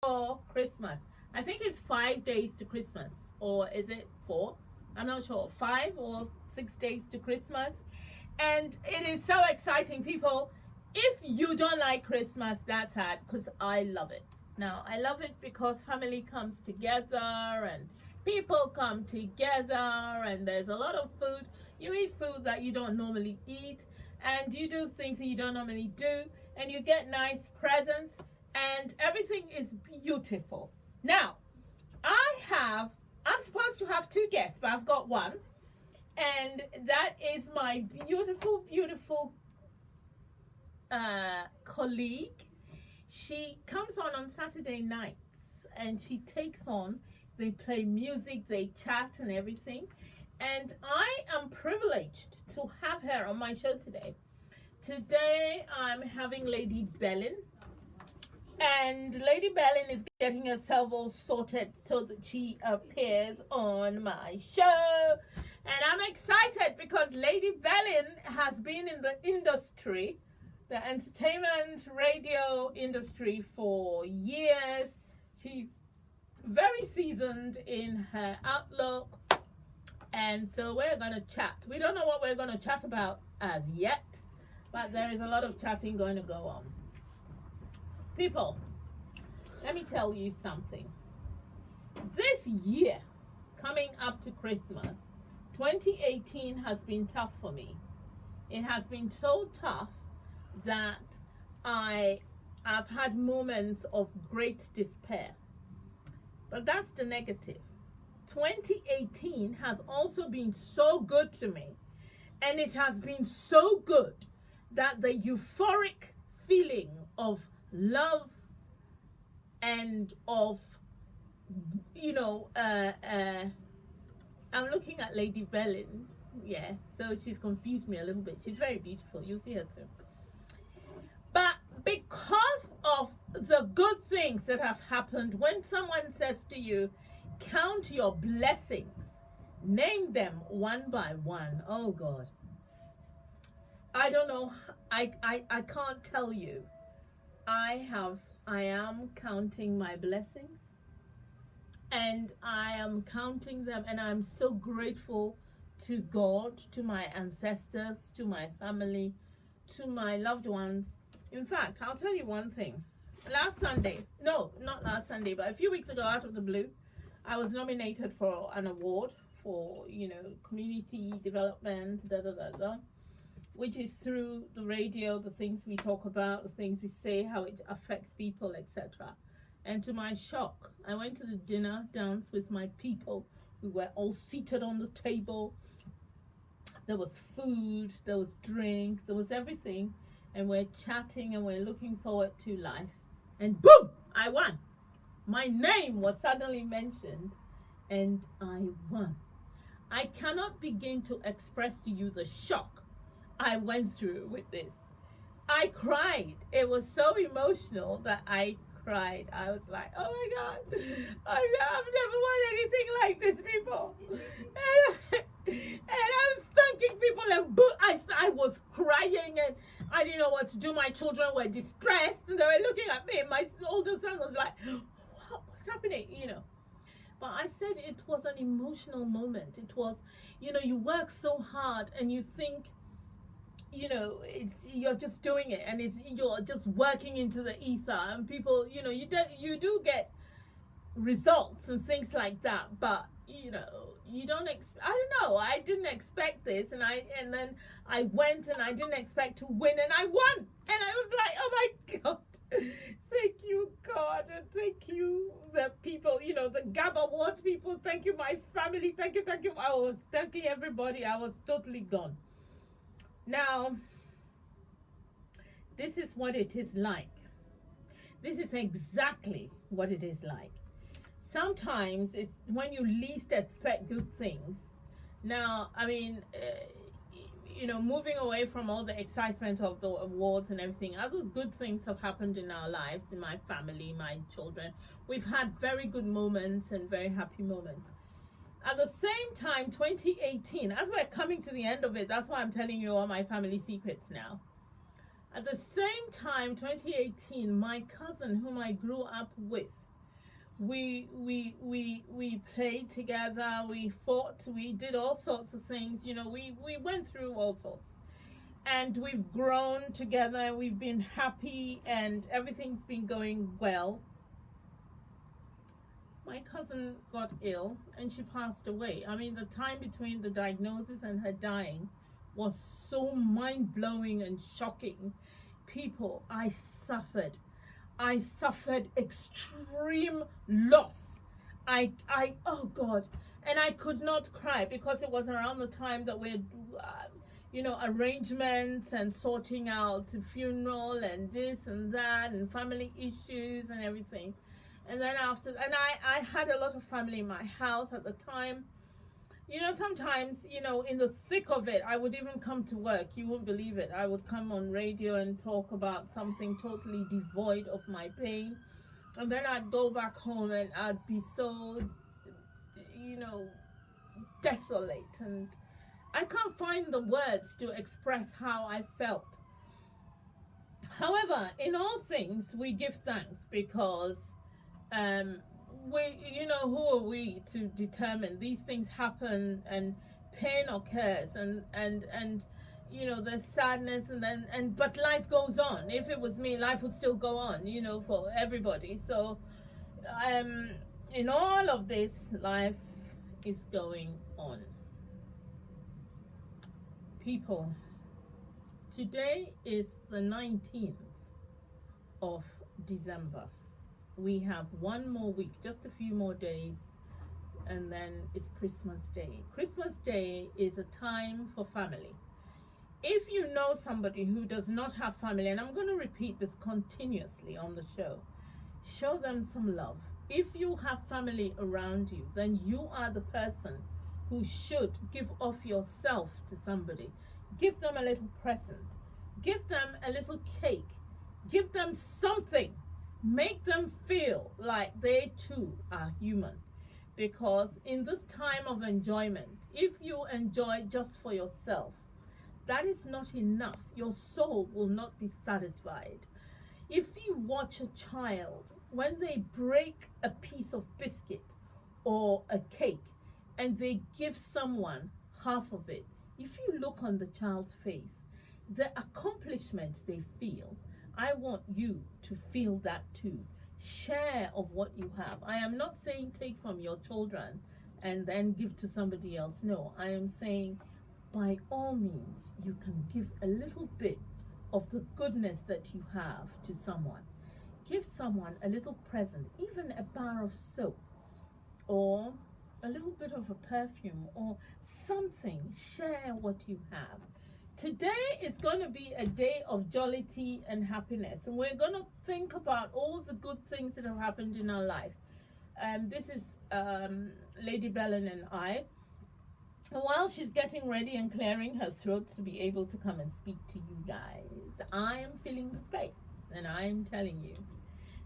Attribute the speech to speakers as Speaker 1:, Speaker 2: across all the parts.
Speaker 1: for Christmas. I think it's 5 days to Christmas, or is it 4? I'm not sure. 5 or 6 days to Christmas. And it is so exciting, people. If you don't like Christmas, that's sad, because I love it. Now, I love it because family comes together and people come together and there's a lot of food. You eat food that you don't normally eat, and you do things that you don't normally do, and you get nice presents, and everything is beautiful. Now, I'm supposed to have 2 guests, but I've got one, and that is my beautiful, beautiful colleague. She comes on Saturday nights, and she takes on, they play music, they chat and everything. And I am privileged to have her on my show today. Today I'm having Lady Bellin. And Lady Bellin is getting herself all sorted so that she appears on my show. And I'm excited because Lady Bellin has been in the industry, the entertainment radio industry, for years. She's very seasoned in her outlook. And so we're going to chat. We don't know what we're going to chat about as yet, but there is a lot of chatting going to go on. People, let me tell you something. This year, coming up to Christmas, 2018 has been tough for me. It has been so tough that I've had moments of great despair. But that's the negative. 2018 has also been so good to me, and it has been so good that the euphoric feeling of love and of, I'm looking at Lady Bellin, yes, so she's confused me a little bit. She's very beautiful, you'll see her soon. But because of the good things that have happened, when someone says to you, count your blessings, name them one by one, oh God, I don't know, I can't tell you. I am counting my blessings, and I am counting them, and I'm so grateful to God, to my ancestors, to my family, to my loved ones. In fact, I'll tell you one thing. Last Sunday, no, not last Sunday, but a few weeks ago, out of the blue, I was nominated for an award for, community development, which is through the radio, the things we talk about, the things we say, how it affects people, etc. And to my shock, I went to the dinner dance with my people. We were all seated on the table. There was food, there was drink, there was everything. And we're chatting and we're looking forward to life. And boom, I won. My name was suddenly mentioned and I won. I cannot begin to express to you the shock I went through with this. I cried. It was so emotional that I cried. I was like, oh my God, I've never won anything like this before. And I was thanking people, and I was crying, and I didn't know what to do. My children were distressed, and they were looking at me. My older son was like, what's happening, But I said it was an emotional moment. It was, you work so hard and you think, you're just doing it, and you're just working into the ether, and people, you do get results and things like that, but you don't I don't know, I didn't expect this, and then I went and I didn't expect to win, and I won, and I was like, oh my God, thank you God, and thank you the people, the Gab Awards people, thank you my family, thank you. I was thanking everybody. I was totally gone. Now, this is what it is like. This is exactly what it is like. Sometimes it's when you least expect good things. Now, I mean, moving away from all the excitement of the awards and everything, other good things have happened in our lives, in my family, my children. We've had very good moments and very happy moments. At the same time, 2018, as we're coming to the end of it, that's why I'm telling you all my family secrets now. At the same time, 2018, my cousin, whom I grew up with, we played together, we fought, we did all sorts of things, we went through all sorts. And we've grown together, we've been happy, and everything's been going well. My cousin got ill and she passed away. I mean, the time between the diagnosis and her dying was so mind-blowing and shocking. People, I suffered extreme loss. Oh God. And I could not cry because it was around the time that we're, arrangements and sorting out the funeral and this and that and family issues and everything. And then I had a lot of family in my house at the time. Sometimes, in the thick of it, I would even come to work. You won't believe it. I would come on radio and talk about something totally devoid of my pain. And then I'd go back home and I'd be so, desolate. And I can't find the words to express how I felt. However, in all things, we give thanks because who are we to determine these things happen and pain occurs and there's sadness but life goes on. If it was me, life would still go on, for everybody. So in all of this, life is going on. People, today is the 19th of December. We have one more week, just a few more days, and then it's Christmas Day. Christmas Day is a time for family. If you know somebody who does not have family, and I'm going to repeat this continuously on the show them some love. If you have family around you, then you are the person who should give off yourself to somebody. Give them a little present. Give them a little cake. Give them something. Make them feel like they too are human. Because in this time of enjoyment, if you enjoy just for yourself, that is not enough. Your soul will not be satisfied. If you watch a child, when they break a piece of biscuit or a cake and they give someone half of it, if you look on the child's face, the accomplishment they feel, I want you to feel that too. Share of what you have. I am not saying take from your children and then give to somebody else. No, I am saying by all means, you can give a little bit of the goodness that you have to someone. Give someone a little present, even a bar of soap or a little bit of a perfume or something. Share what you have. Today is going to be a day of jollity and happiness, and we're going to think about all the good things that have happened in our life. This is Lady Belen and I. While she's getting ready and clearing her throat to be able to come and speak to you guys, I am filling the space, and I'm telling you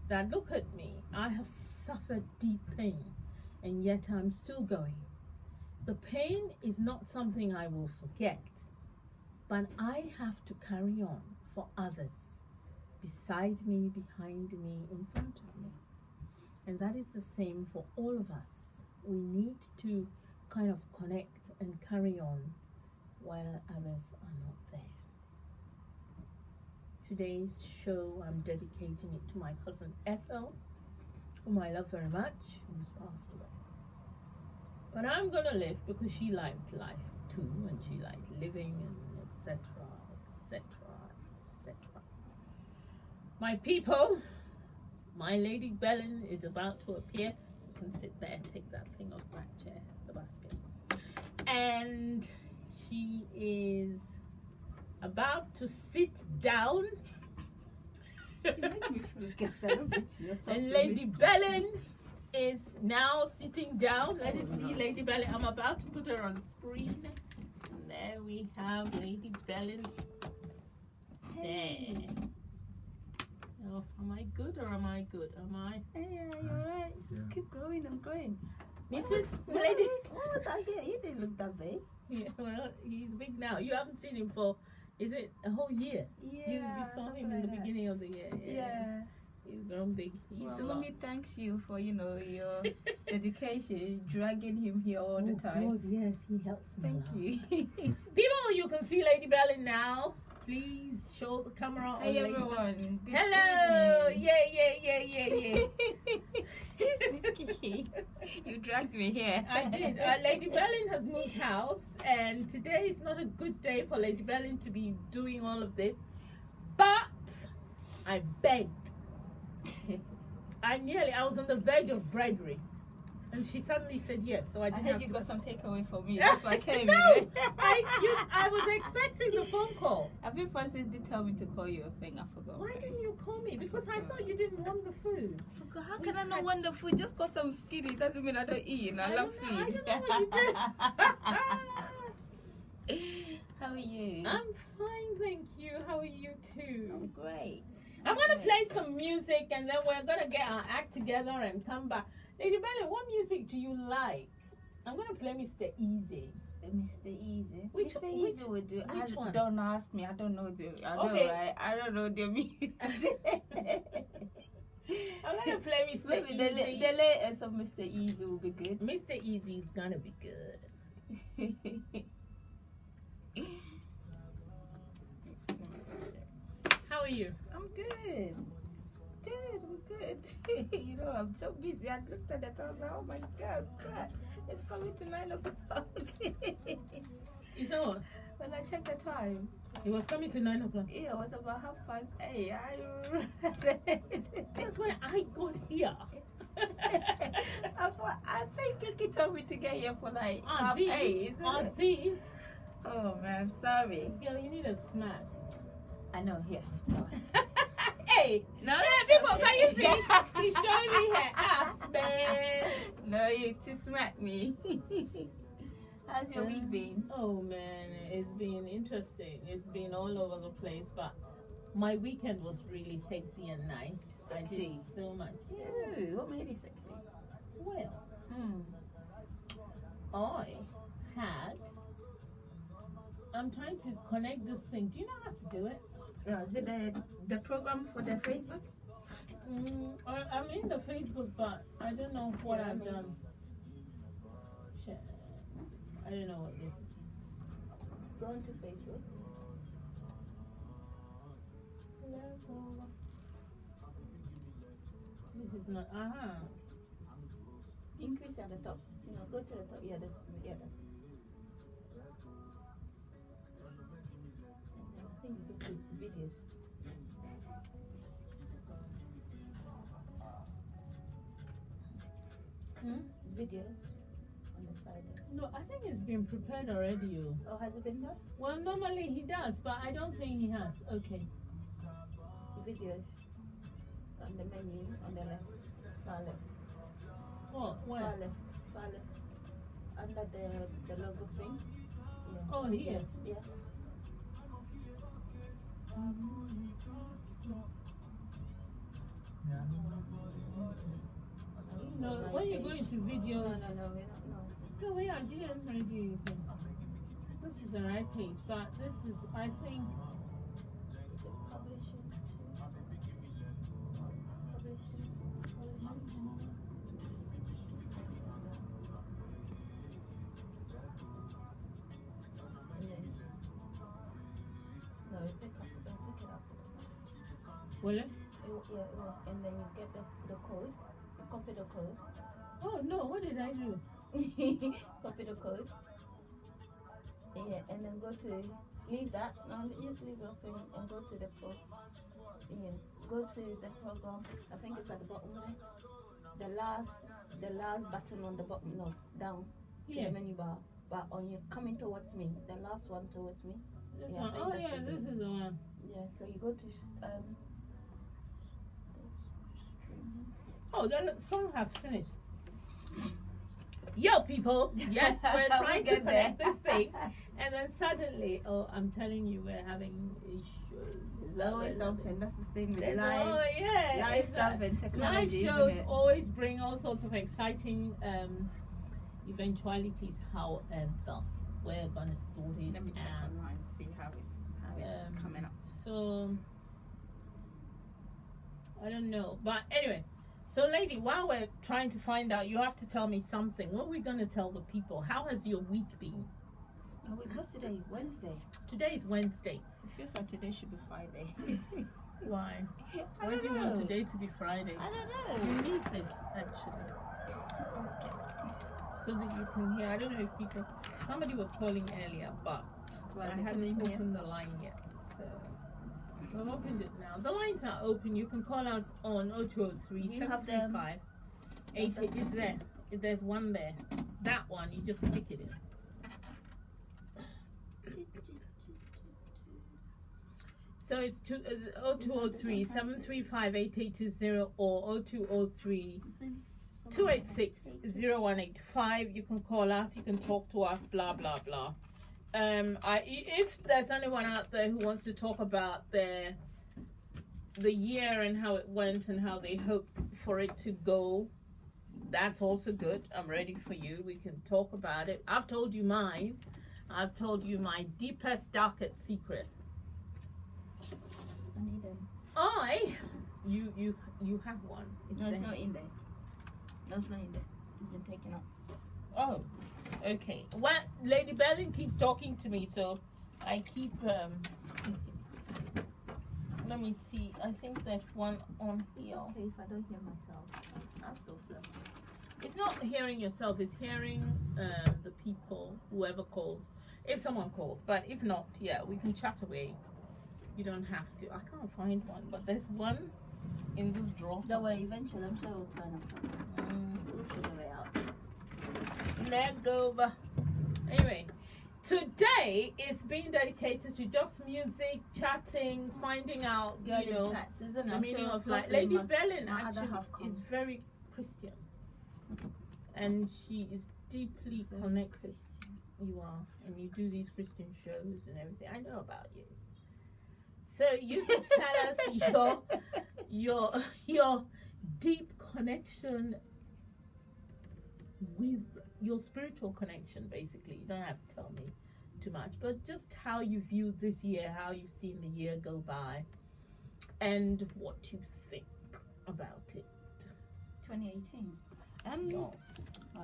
Speaker 1: that look at me. I have suffered deep pain, and yet I'm still going. The pain is not something I will forget. But I have to carry on for others, beside me, behind me, in front of me. And that is the same for all of us. We need to kind of connect and carry on while others are not there. Today's show, I'm dedicating it to my cousin Ethel, whom I love very much, who's passed away. But I'm going to live because she liked life too, and she liked living, and etc., etc., etc. My people, my Lady Belen is about to appear. You can sit there, take that thing off that chair, the basket. And she is about to sit down. And Lady Belen is now sitting down. Let us see Lady Belen. I'm about to put her on the screen. There we have Lady Belen. There. Oh, am I good or am I good? Am I?
Speaker 2: Yeah, you're right.
Speaker 3: Yeah.
Speaker 2: Keep growing, I'm growing.
Speaker 1: Mrs. Lady.
Speaker 2: What was that here? He didn't look that big.
Speaker 1: Yeah, well, he's big now. You haven't seen him for, is it a whole year?
Speaker 2: Yeah.
Speaker 1: You saw him in the beginning of the year.
Speaker 2: Yeah.
Speaker 1: He's grown big. He's
Speaker 2: Well,
Speaker 1: a lot.
Speaker 2: mommy thanks you for your dedication, dragging him here all the time.
Speaker 1: God, yes, he helps me.
Speaker 2: Thank
Speaker 1: a lot.
Speaker 2: you.
Speaker 1: People, you can see Lady Bellin now. Please show the camera on
Speaker 2: Hey
Speaker 1: Lady Bellin.
Speaker 2: everyone. Good
Speaker 1: Hello!
Speaker 2: evening.
Speaker 1: Yeah.
Speaker 2: Miss Kiki, you dragged me here.
Speaker 1: I did. Lady Bellin has moved house, and today is not a good day for Lady Bellin to be doing all of this. But I begged. I was on the verge of bribery, and she suddenly said yes. So I
Speaker 2: I
Speaker 1: didn't
Speaker 2: heard
Speaker 1: have
Speaker 2: you
Speaker 1: to.
Speaker 2: got some takeaway for me. That's why I came.
Speaker 1: No,
Speaker 2: You know?
Speaker 1: I was expecting the phone call.
Speaker 2: I think Francis did tell me to call you a thing. I forgot.
Speaker 1: Why didn't you call me? Because I thought you didn't want the food.
Speaker 2: I forgot. How can I not want the food? Just got some skinny doesn't mean I don't eat. I love
Speaker 1: don't know.
Speaker 2: food.
Speaker 1: I don't know what you
Speaker 2: How are you?
Speaker 1: I'm fine, thank you. How are you too?
Speaker 2: I'm great.
Speaker 1: I'm gonna play some music and then we're gonna get our act together and come back. Lady Bellin, what music do you like? I'm gonna play Mr. Easy.
Speaker 2: Mr. Easy.
Speaker 1: Which-
Speaker 2: Mr. Easy
Speaker 1: which-
Speaker 2: would do.
Speaker 1: which one?
Speaker 2: Don't ask me. I don't know the. I know,
Speaker 1: Okay.
Speaker 2: right? I don't know the music.
Speaker 1: I'm gonna play Mr.
Speaker 2: Maybe
Speaker 1: Easy.
Speaker 2: the latest of Mr. Easy will be good.
Speaker 1: Mr. Easy is gonna be good. How are you?
Speaker 2: I'm good. Good, I'm good. I'm so busy. I looked at it, I was like, oh my god, crap. It's coming to 9 o'clock.
Speaker 1: You saw what?
Speaker 2: When I checked the time,
Speaker 1: It was coming to 9 o'clock.
Speaker 2: it was about 8:30.
Speaker 1: That's when I got here.
Speaker 2: I think Kiki told me to get here for like
Speaker 1: Auntie,
Speaker 2: 8:30, isn't it?
Speaker 1: Auntie,
Speaker 2: Oh man, I'm sorry.
Speaker 1: girl, you need a smack.
Speaker 2: I know, here.
Speaker 1: Hey,
Speaker 2: No,
Speaker 1: people, can you see? She's showing me her ass, man.
Speaker 2: No, you to smack me. How's your week been?
Speaker 1: Oh man, it's been interesting. It's been all over the place, but my weekend was really sexy and nice. I did
Speaker 2: Sexy?
Speaker 1: so much.
Speaker 2: Ooh, what made it sexy?
Speaker 1: Well,
Speaker 2: Hmm.
Speaker 1: I'm trying to connect this thing. Do you know how to do it?
Speaker 2: Is it the program for the Facebook?
Speaker 1: I'm in the Facebook, but I don't know what I've done. Shit. I don't know what this is.
Speaker 2: Go on to Facebook.
Speaker 1: This is not.
Speaker 2: Increase at the top. Go to the top. That's. And then I think you go to videos. Video on the side.
Speaker 1: No, I think it's been prepared already.
Speaker 2: Oh, has it been done?
Speaker 1: Well, normally he does, but I don't think he has. Okay.
Speaker 2: Videos on the menu on the left, far left,
Speaker 1: Oh, where?
Speaker 2: far left, under the logo thing. Yeah.
Speaker 1: Oh, here.
Speaker 2: Yeah.
Speaker 1: No, when you go into videos.
Speaker 2: No, we're not. No.
Speaker 1: No, we are doing anything. This is the right page, but this is, I think.
Speaker 2: Publishing. No, pick it up.
Speaker 1: Will it?
Speaker 2: Yeah, and then you get the code. You copy the code.
Speaker 1: Oh no! What did I do?
Speaker 2: Copy the code. Yeah, and then go to leave that. No, just leave the thing and go to the pro. Yeah, go to the program. I think it's at the bottom there. The last button on the bottom. No, down to
Speaker 1: Yeah.
Speaker 2: the menu bar. But on your coming towards me, the last one towards me.
Speaker 1: This
Speaker 2: Yeah, I
Speaker 1: one.
Speaker 2: think
Speaker 1: Oh
Speaker 2: that
Speaker 1: yeah,
Speaker 2: should be
Speaker 1: this is the one.
Speaker 2: Yeah, so you go to
Speaker 1: Oh, the song has finished. Yo, people. Yes, we're trying to
Speaker 2: get there.
Speaker 1: connect this thing, and then suddenly, oh, I'm telling you, we're having issues.
Speaker 2: It's always something. That's the thing with
Speaker 1: There's
Speaker 2: live.
Speaker 1: oh, yeah,
Speaker 2: live
Speaker 1: it's
Speaker 2: stuff
Speaker 1: a-
Speaker 2: and
Speaker 1: Live
Speaker 2: technology,
Speaker 1: shows
Speaker 2: isn't it?
Speaker 1: always bring all sorts of exciting eventualities. However, we're gonna sort it
Speaker 2: Let me check
Speaker 1: out.
Speaker 2: online and see how it's coming up.
Speaker 1: So, I don't know. But anyway, so lady, while we're trying to find out, you have to tell me something. What are we going to tell the people? How has your week been?
Speaker 2: Oh, wait, what's today? Wednesday.
Speaker 1: Today is Wednesday.
Speaker 2: It feels like today should be Friday.
Speaker 1: Why?
Speaker 2: I
Speaker 1: Why
Speaker 2: don't
Speaker 1: do you
Speaker 2: know.
Speaker 1: want today to be Friday?
Speaker 2: I
Speaker 1: You
Speaker 2: don't know.
Speaker 1: need this, actually. So that you can hear. I don't know if people... Somebody was calling earlier, but
Speaker 2: Well,
Speaker 1: I
Speaker 2: they
Speaker 1: haven't
Speaker 2: couldn't hear.
Speaker 1: opened the line yet. So I've opened it now. The lines are open. You can call us on 0203
Speaker 2: You have them.
Speaker 1: 735 80. It's there. There's one there. That one, you just stick it in. So it's 0203 735 8820 or 0203 286 0185. You can call us, you can talk to us, blah blah blah. If there's anyone out there who wants to talk about the year and how it went and how they hope for it to go, that's also good. I'm ready for you. We can talk about it. I've told you mine. I've told you my deepest, darkest secret.
Speaker 2: I need them.
Speaker 1: You have one.
Speaker 2: No, it's not in there. No, it's not in there. It's been taken out.
Speaker 1: Oh, okay. Well, Lady Berlin keeps talking to me, so I keep. Let me see. I think there's one on
Speaker 2: It's
Speaker 1: here.
Speaker 2: okay if I don't hear myself. I'll still flow.
Speaker 1: It's not hearing yourself. It's hearing the people, whoever calls. If someone calls, but if not, yeah, we can chat away. You don't have to. I can't find one, but there's one in this drawer.
Speaker 2: Don't worry, eventually I'm sure we'll find out. We'll figure it out.
Speaker 1: Leg over. Anyway, today is being dedicated to just music, chatting, finding out, you know,
Speaker 2: chats, isn't it?
Speaker 1: the
Speaker 2: I'm
Speaker 1: meaning
Speaker 2: sure
Speaker 1: of life.
Speaker 2: hopefully
Speaker 1: Lady
Speaker 2: my
Speaker 1: Berlin
Speaker 2: other
Speaker 1: actually
Speaker 2: half
Speaker 1: is
Speaker 2: comes.
Speaker 1: very Christian, and she is deeply connected. You are, and you do these Christian shows and everything. I know about you. So you can tell us your deep connection with your spiritual connection. Basically, you don't have to tell me too much, but just how you view this year, how you've seen the year go by, and what you think about it.
Speaker 2: 2018.
Speaker 1: Yes.
Speaker 2: Wow.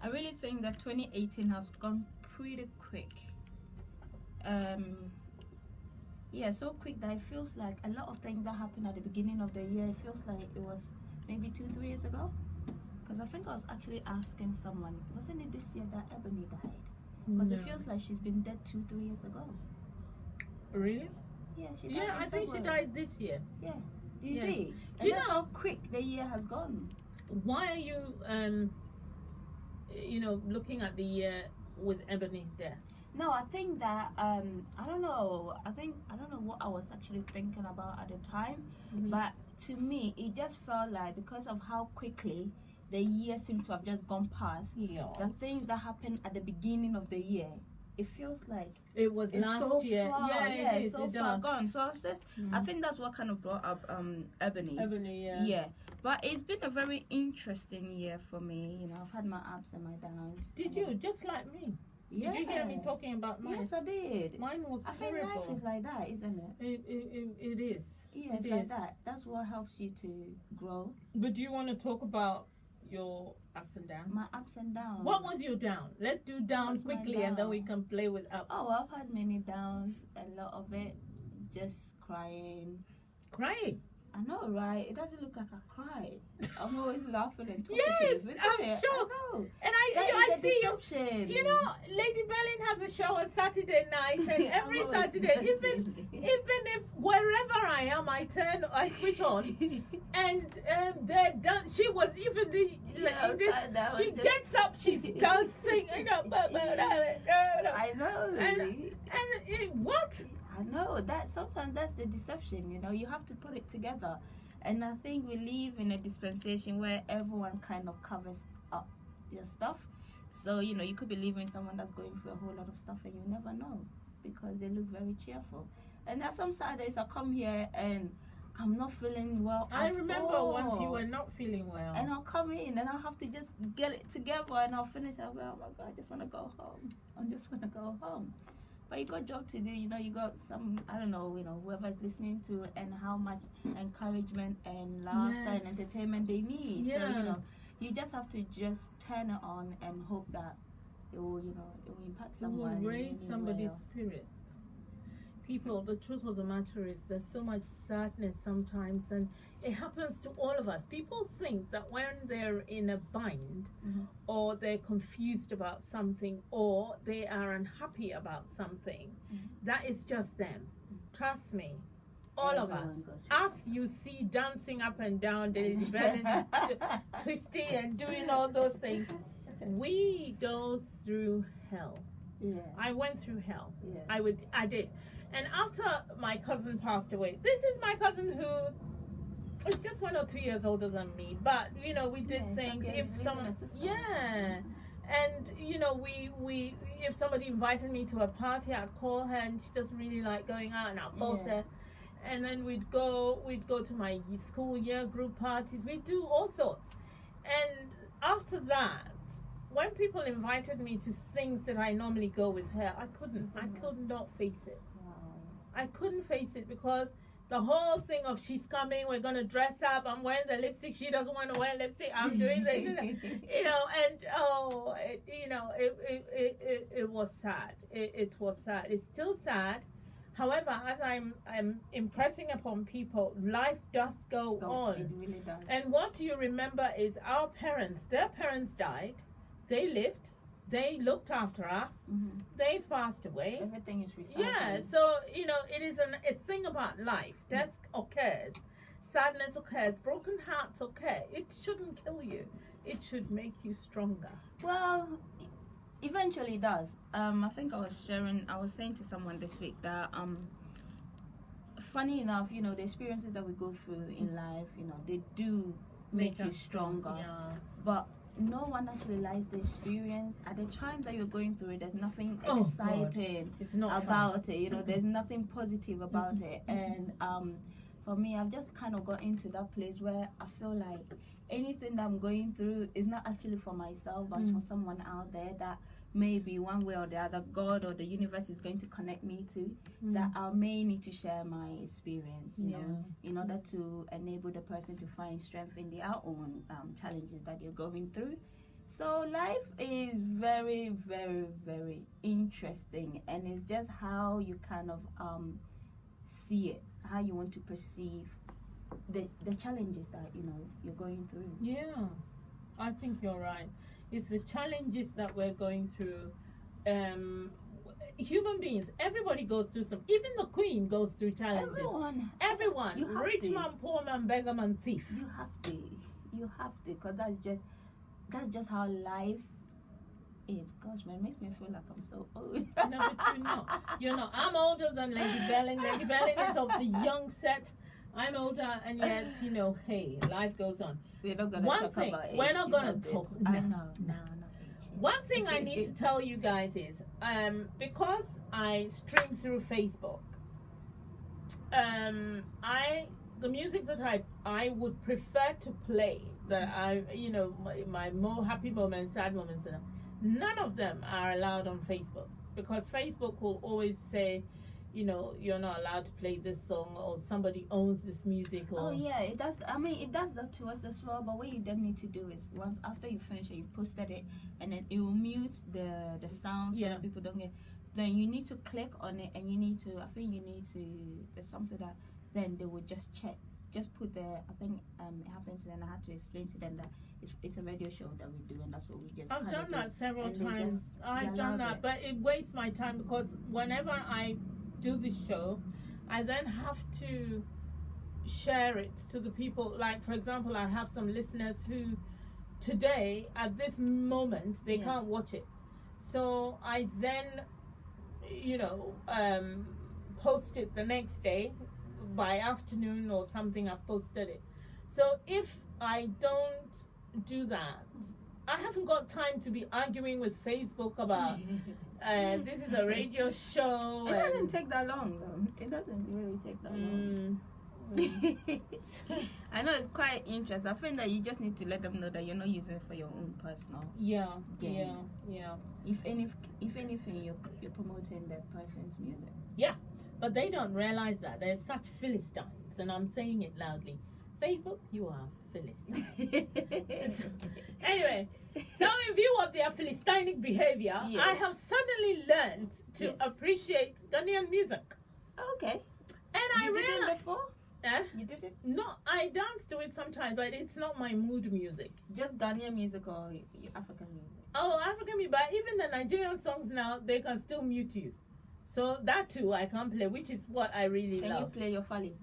Speaker 2: I really think that 2018 has gone pretty quick. Yeah, so quick that it feels like a lot of things that happened at the beginning of the year, it feels like it was maybe 2-3 years ago. Because I think I was actually asking someone, wasn't it this year that Ebony died? Because it feels like she's been dead 2-3 years ago.
Speaker 1: Really?
Speaker 2: Yeah, she died.
Speaker 1: Yeah,
Speaker 2: in
Speaker 1: I think she
Speaker 2: February.
Speaker 1: died this year.
Speaker 2: Yeah. Do you
Speaker 1: Yeah.
Speaker 2: see?
Speaker 1: Do
Speaker 2: And
Speaker 1: you
Speaker 2: that's
Speaker 1: know-
Speaker 2: how quick the year has gone?
Speaker 1: Why are you, looking at the year with Ebony's death?
Speaker 2: No, I think that I don't know. I don't know what I was actually thinking about at the time, but to me, it just felt like because of how quickly the year seems to have just gone past,
Speaker 1: Yeah.
Speaker 2: the things that happened at the beginning of the year, it feels like
Speaker 1: It was
Speaker 2: it's
Speaker 1: last
Speaker 2: so
Speaker 1: year.
Speaker 2: far,
Speaker 1: Yeah, it is.
Speaker 2: so
Speaker 1: It
Speaker 2: far
Speaker 1: does.
Speaker 2: gone. So it's just, I think that's what kind of brought up Ebony.
Speaker 1: Ebony, yeah.
Speaker 2: Yeah, but it's been a very interesting year for me. You know, I've had my ups and my downs.
Speaker 1: Did you? Just like me. Did you hear me talking about mine?
Speaker 2: Yes, I did.
Speaker 1: Mine was
Speaker 2: I think
Speaker 1: terrible.
Speaker 2: life is like that, isn't it?
Speaker 1: It is.
Speaker 2: Yeah, it's
Speaker 1: It
Speaker 2: like
Speaker 1: is.
Speaker 2: that. That's what helps you to grow.
Speaker 1: But do you want to talk about your ups and downs?
Speaker 2: My ups and downs.
Speaker 1: What was your down? Let's do downs
Speaker 2: What's my
Speaker 1: quickly and then we
Speaker 2: down?
Speaker 1: can play with ups.
Speaker 2: Oh, I've had many downs. A lot of it just crying.
Speaker 1: Crying.
Speaker 2: I know, right? It doesn't look like I cried. I'm always laughing and talking.
Speaker 1: Yes,
Speaker 2: isn't
Speaker 1: I'm
Speaker 2: it?
Speaker 1: shocked.
Speaker 2: I know.
Speaker 1: And
Speaker 2: That
Speaker 1: I
Speaker 2: is the
Speaker 1: see you.
Speaker 2: deception.
Speaker 1: You know, Lady Berlin has a show on Saturday nights, and
Speaker 2: I'm
Speaker 1: every
Speaker 2: always
Speaker 1: Saturday, even
Speaker 2: dancing.
Speaker 1: if wherever I am, I switch on, and they're done. She was even
Speaker 2: Yeah, that
Speaker 1: she
Speaker 2: was just-
Speaker 1: gets up, she's dancing,
Speaker 2: I know.
Speaker 1: and what?
Speaker 2: I know that sometimes that's the deception, you know, you have to put it together. And I think we live in a dispensation where everyone kind of covers up your stuff. So, you know, you could be living someone that's going through a whole lot of stuff and you never know because they look very cheerful. And there some Saturdays I come here and I'm not feeling well.
Speaker 1: I
Speaker 2: at
Speaker 1: remember
Speaker 2: all.
Speaker 1: once you were not feeling well.
Speaker 2: And I'll come in and I'll have to just get it together and I'll finish. I'll be, oh my God, I just want to go home. I just want to go home. but you got job to do. You know, you got some, I don't know, whoever's listening to, and how much encouragement and laughter and entertainment they need.
Speaker 1: Yeah.
Speaker 2: So you just have to just turn it on and hope that it will impact someone.
Speaker 1: It will raise somebody's
Speaker 2: way.
Speaker 1: spirit. People, the truth of the matter is there's so much sadness sometimes, and it happens to all of us. People think that when they're in a bind, or they're confused about something, or they are unhappy about something, that is just them. Trust me. All of us, as you see dancing up and down, twisting and doing all those things, we go through hell.
Speaker 2: Yeah.
Speaker 1: I went through hell.
Speaker 2: Yeah.
Speaker 1: I did. And after my cousin passed away, this is my cousin who is just 1 or 2 years older than me, but we did things. If someone, and we if somebody invited me to a party, I'd call her, and she doesn't really like going out, and I'd force her. And then we'd go to my school year group parties. We'd do all sorts. And after that, when people invited me to things that I normally go with her, I could not face it. I couldn't face it, because the whole thing of she's coming, we're going to dress up, I'm wearing the lipstick, she doesn't want to wear lipstick, I'm doing this, it was sad. It was sad. It's still sad. However, as I'm impressing upon people, life does go on.
Speaker 2: It really does.
Speaker 1: And what you remember is their parents died, they lived, they looked after us, they've passed away.
Speaker 2: Everything is recycled.
Speaker 1: Yeah, so, it is a thing about life. Death occurs, sadness occurs, broken hearts occur. It shouldn't kill you. It should make you stronger.
Speaker 2: Well, eventually it does. I think I was saying to someone this week that funny enough, the experiences that we go through in life, they do make you stronger.
Speaker 1: Yeah.
Speaker 2: But no one actually likes the experience. At the time that you're going through it, there's nothing exciting about it. There's nothing positive about it. And for me, I've just kind of got into that place where I feel like anything that I'm going through is not actually for myself, but it's for someone out there that maybe one way or the other, God or the universe is going to connect me to, that I may need to share my experience, you know, in order to enable the person to find strength in their own challenges that they're going through. So life is very, very, very interesting, and it's just how you kind of see it, how you want to perceive the challenges that you're going through.
Speaker 1: Yeah, I think you're right. It's the challenges that we're going through. Human beings, everybody goes through some. Even the Queen goes through challenges. Everyone. Rich man, poor man, beggar man, thief.
Speaker 2: You have to, because that's just how life is. Gosh, man, it makes me feel like I'm so old.
Speaker 1: No, but you're not. I'm older than Lady Belling. Lady Belling is of the young set. I'm older, and yet, hey, life goes on.
Speaker 2: We're not going to talk about age.
Speaker 1: We're not going to talk.
Speaker 2: No, not age.
Speaker 1: One thing I need to tell you guys is, because I stream through Facebook, the music that I would prefer to play, that my more happy moments, sad moments, none of them are allowed on Facebook, because Facebook will always say, you're not allowed to play this song, or somebody owns this music. Or
Speaker 2: it does. I mean, it does that to us as well. But what you then need to do is, once after you finish it, you posted it, and then it will mute the sound so that people don't get. Then you need to click on it, and there's something that then they will just check. Just put it happened to them. I had to explain to them that it's a radio show that we do, and that's what we just.
Speaker 1: I've done that several times. I've done that, but it wastes my time, because whenever I do this show, I then have to share it to the people. Like, for example, I have some listeners who today, at this moment, they can't watch it, so I then post it the next day by afternoon or something. I've posted it. So if I don't do that, I haven't got time to be arguing with Facebook about this is a radio show.
Speaker 2: It doesn't take that long, though. It doesn't really take that long.
Speaker 3: I know it's quite interesting. I think that you just need to let them know that you're not using it for your own personal
Speaker 1: Yeah,
Speaker 3: gain.
Speaker 1: yeah.
Speaker 3: If anything, you're promoting that person's music.
Speaker 1: But they don't realize that they're such Philistines, and I'm saying it loudly. Facebook, you are Philistines. Anyway, so in view of their Philistinic behavior,
Speaker 3: Yes.
Speaker 1: I have suddenly learned to
Speaker 3: Yes.
Speaker 1: appreciate Ghanaian music.
Speaker 3: Okay.
Speaker 1: And I
Speaker 3: You did it
Speaker 1: realized,
Speaker 3: before?
Speaker 1: eh?
Speaker 3: You did it?
Speaker 1: No, I dance to it sometimes, but it's not my mood music.
Speaker 3: Just Ghanaian music or African music?
Speaker 1: Oh, African music, but even the Nigerian songs now, they can still mute you. So that too, I can play, which is what I really
Speaker 3: Can you
Speaker 1: love.
Speaker 3: play your Fali?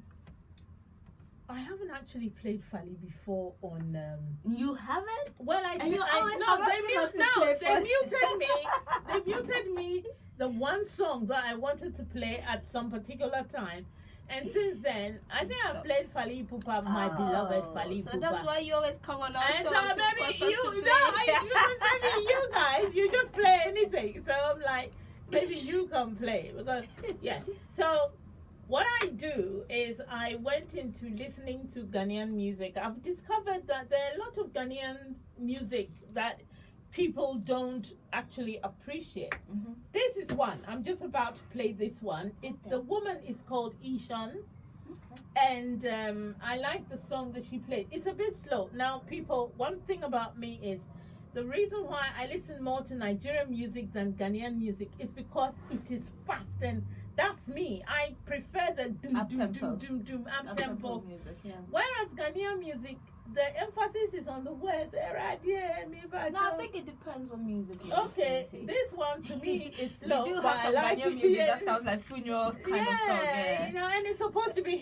Speaker 1: I haven't actually played Fali before on.
Speaker 3: You haven't?
Speaker 1: Well, I
Speaker 3: And
Speaker 1: did.
Speaker 3: you always
Speaker 1: No,
Speaker 3: harassing
Speaker 1: they
Speaker 3: us to
Speaker 1: mute. No,
Speaker 3: play
Speaker 1: they
Speaker 3: Fali.
Speaker 1: muted me. They muted me. The one song that I wanted to play at some particular time, and since then, I think I've
Speaker 3: Stop.
Speaker 1: played Fali Ipupa, my beloved Fali
Speaker 3: So
Speaker 1: Ipupa.
Speaker 3: that's why you always come on our
Speaker 1: And
Speaker 3: show
Speaker 1: so
Speaker 3: to
Speaker 1: maybe
Speaker 3: force us
Speaker 1: you,
Speaker 3: to
Speaker 1: no,
Speaker 3: play.
Speaker 1: maybe you guys, you just play anything. So I'm like, maybe you can play because yeah. So what I do is I went into listening to Ghanaian music. I've discovered that there are a lot of Ghanaian music that people don't actually appreciate.
Speaker 3: Mhm.
Speaker 1: This is one. I'm just about to play this one. It's
Speaker 3: Okay.
Speaker 1: the woman is called Ishan.
Speaker 3: Okay.
Speaker 1: And I like the song that she played. It's a bit slow. Now, people, one thing about me is the reason why I listen more to Nigerian music than Ghanaian music is because it is fast, and that's me. I prefer the doom, doom,
Speaker 3: Up-tempo.
Speaker 1: doom, doom, doom, up
Speaker 3: Up-tempo
Speaker 1: tempo.
Speaker 3: music, yeah.
Speaker 1: Whereas Ghanaian music, the emphasis is on the words.
Speaker 3: No, I think it depends on music. you're
Speaker 1: Okay,
Speaker 3: listening to.
Speaker 1: this one to me is
Speaker 3: We
Speaker 1: slow,
Speaker 3: do
Speaker 1: but
Speaker 3: have
Speaker 1: I
Speaker 3: some
Speaker 1: like
Speaker 3: Ghanaian music
Speaker 1: it.
Speaker 3: that sounds like funeral kind of song. Yeah.
Speaker 1: You know, and it's supposed to be,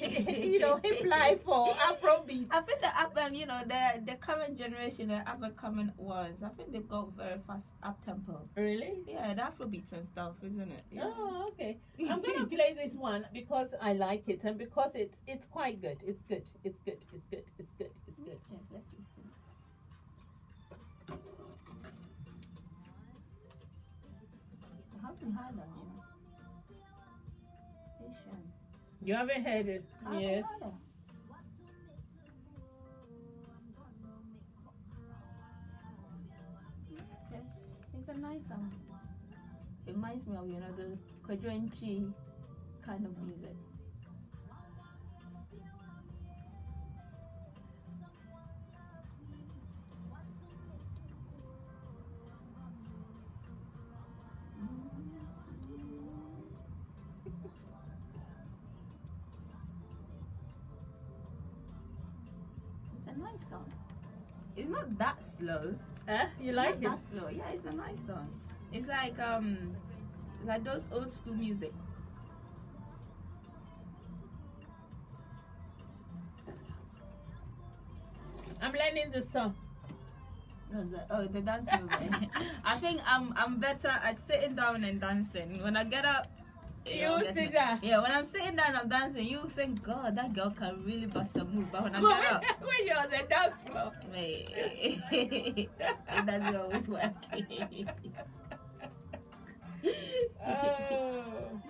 Speaker 1: you know, hip life or Afrobeat.
Speaker 3: I think the up and the current generation, the up and coming ones, I think they've got very fast up tempo.
Speaker 1: Really?
Speaker 3: Yeah, the Afrobeats and stuff, isn't it? Yeah.
Speaker 1: Oh, okay. I'm gonna play this one because I like it and because it's quite good. It's good. It's good. It's good. It's good. It's good.
Speaker 3: Okay, let's listen. I haven't heard that, Asian.
Speaker 1: You haven't heard it?
Speaker 3: I haven't
Speaker 1: Yes.
Speaker 3: heard that. Okay, it's a nice song. It reminds me of the Kwadwenchi kind of music. It's a nice song. It's not that slow.
Speaker 1: You like
Speaker 3: Not
Speaker 1: it?
Speaker 3: that slow. Yeah, it's a nice song. It's like those old school music.
Speaker 1: I'm learning the song.
Speaker 3: The dance movement. I think I'm better at sitting down and dancing. When I get up,
Speaker 1: You sit down.
Speaker 3: Yeah, when I'm sitting down, I'm dancing. You think, God, that girl can really bust a move. But when I get up,
Speaker 1: When you're on the dance floor.
Speaker 3: it doesn't always work.
Speaker 1: Oh.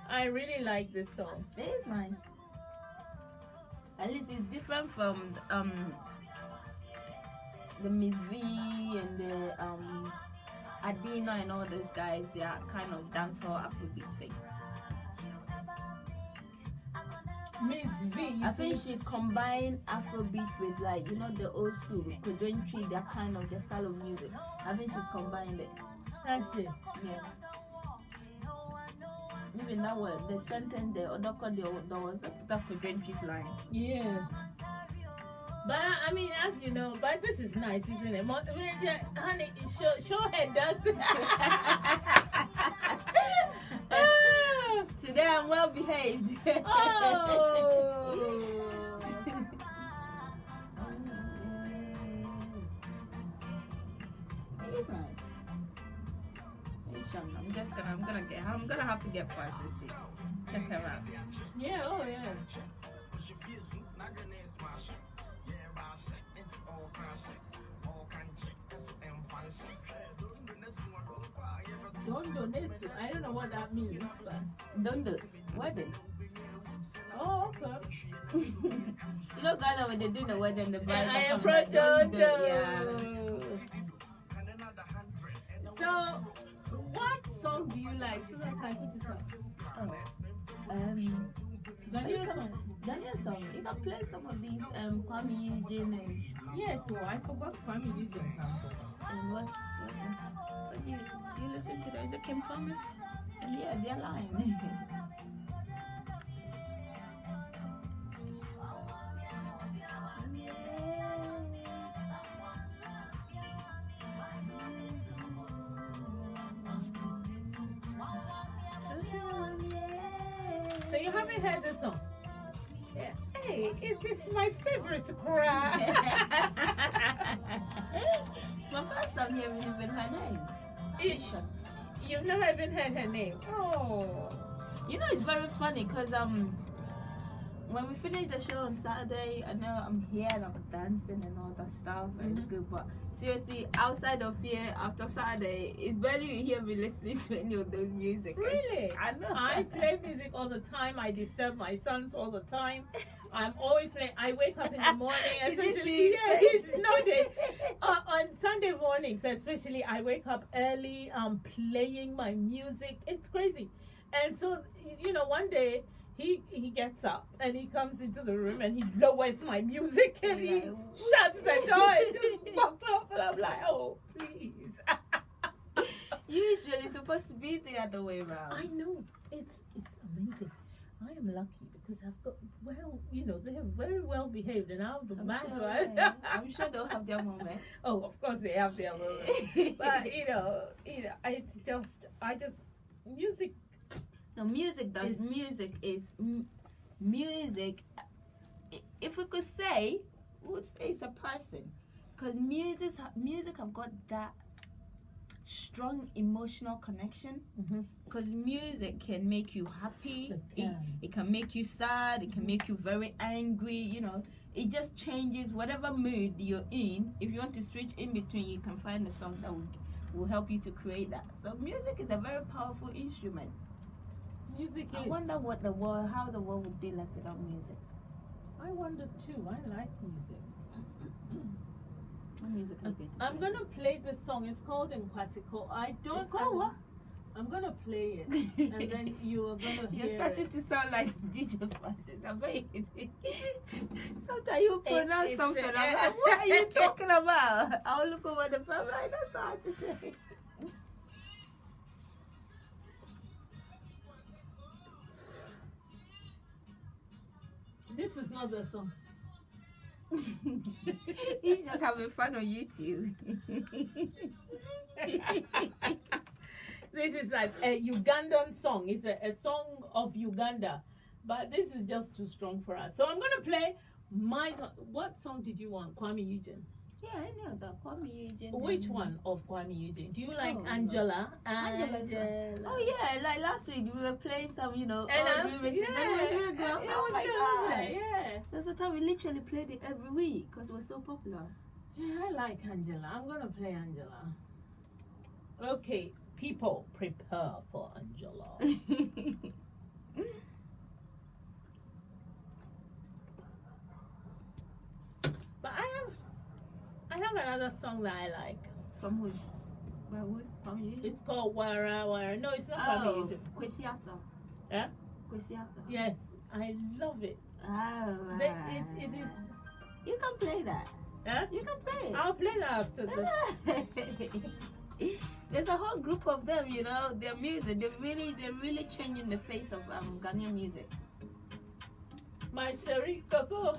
Speaker 1: I really like this song.
Speaker 3: It is nice. At least it's different from the Miss V and the Adina and all those guys. They are kind of dancehall Afrobeat thing.
Speaker 1: Miss V.
Speaker 3: I think she's combined Afrobeat with the old school with Kwadwenchi, that kind of the style of music. I think she's combined it.
Speaker 1: Actually.
Speaker 3: Yeah. Even that was the sentence there was a Kwadwenchi's line.
Speaker 1: Yeah. But I mean, as you know, but this is nice, isn't it? Honey, show her does.
Speaker 3: Today I'm well behaved.
Speaker 1: Oh.
Speaker 3: It is nice. It's fun. I'm gonna have to get Francis to check her out.
Speaker 1: Yeah, oh yeah. Don't donate. I don't know what that means, but
Speaker 3: Don't do. wedding.
Speaker 1: Oh, okay.
Speaker 3: You know, Ghana, when they do the wedding, the bride
Speaker 1: I am
Speaker 3: are coming like,
Speaker 1: yeah.
Speaker 3: yeah.
Speaker 1: So, what song do you like? So that's how I put this up. Daniel song.
Speaker 3: Daniel song. You can play some of these Kwame Eugene and
Speaker 1: Yes, so I forgot Kwame Eugene.
Speaker 3: what do you listen to them? Is it Kim Thomas? And yeah, they're lying.
Speaker 1: So you haven't heard this song? Yeah. Hey, it is my favorite cry.
Speaker 3: My first time hearing even her name.
Speaker 1: You've never even heard her name. Oh.
Speaker 3: You know, it's very funny because when we finish the show on Saturday, I know I'm here and I'm dancing and all that stuff, and it's good. But seriously, outside of here, after Saturday, it's barely you hear me listening to any of those music.
Speaker 1: Really?
Speaker 3: I know.
Speaker 1: I play music all the time. I disturb my sons all the time. I'm always playing. I wake up in the morning, especially. Yeah, he's noted. On Sunday mornings, especially, I wake up early. I'm playing my music. It's crazy. And so, you know, one day he gets up and he comes into the room and he lowers my music and he shuts the door and just walks off. And I'm like, oh, please.
Speaker 3: Usually supposed to be the other way around.
Speaker 1: I know. It's amazing. I am lucky because I've got, well, you know, they're very well behaved and I'm the man.
Speaker 3: I'm sure they'll have their moment.
Speaker 1: Oh, of course they have their moment. But it's just, music.
Speaker 3: No, music does. Music is music. If we could say, we would say it's a person, because music have got that strong emotional connection. Because music can make you happy. It can make you sad. It can make you very angry. You know, it just changes whatever mood you're in. If you want to switch in between, you can find a song that will help you to create that. So music is a very powerful instrument.
Speaker 1: Music is.
Speaker 3: I wonder how the world would be like without music.
Speaker 1: I wonder too. I like music.
Speaker 3: Music is good.
Speaker 1: I'm gonna play this song. It's called Empatico.
Speaker 3: It's called what?
Speaker 1: I'm gonna play it, and then you are gonna hear.
Speaker 3: You're starting to sound like DJ Francis. Sometimes you pronounce something. I'm like, what are you talking about? I'll look over the phone. Like, that's not hard to say.
Speaker 1: This is not the song.
Speaker 3: He's just having fun on YouTube.
Speaker 1: This is like a Ugandan song. It's a song of Uganda, but this is just too strong for us. So I'm gonna play my song. What song did you want? Kwame Eugene.
Speaker 3: Yeah, I know that Kwame Eugene.
Speaker 1: Which one of Kwame Eugene? Do you like Angela? Angela.
Speaker 3: Oh yeah, like last week we were playing some, you know,
Speaker 1: And
Speaker 3: remixes.
Speaker 1: yeah,
Speaker 3: That was really good. Oh my god.
Speaker 1: Yeah.
Speaker 3: There's a time we literally played it every week because it was so popular.
Speaker 1: Yeah, I like Angela. I'm gonna play Angela. Okay, people, prepare for Angela. But I have another song that I like.
Speaker 3: From who? By who? From you?
Speaker 1: It's called Wara Wara. No, it's not Kwame Eugene.
Speaker 3: Kwesiata.
Speaker 1: Yeah?
Speaker 3: Kwesiata.
Speaker 1: Yes, I love it.
Speaker 3: Oh,
Speaker 1: It is.
Speaker 3: You can play that.
Speaker 1: Yeah?
Speaker 3: You can play it.
Speaker 1: I'll play that after this.
Speaker 3: There's a whole group of them, you know, their music, they're really changing the face of Ghanaian music.
Speaker 1: My Sherry Coco.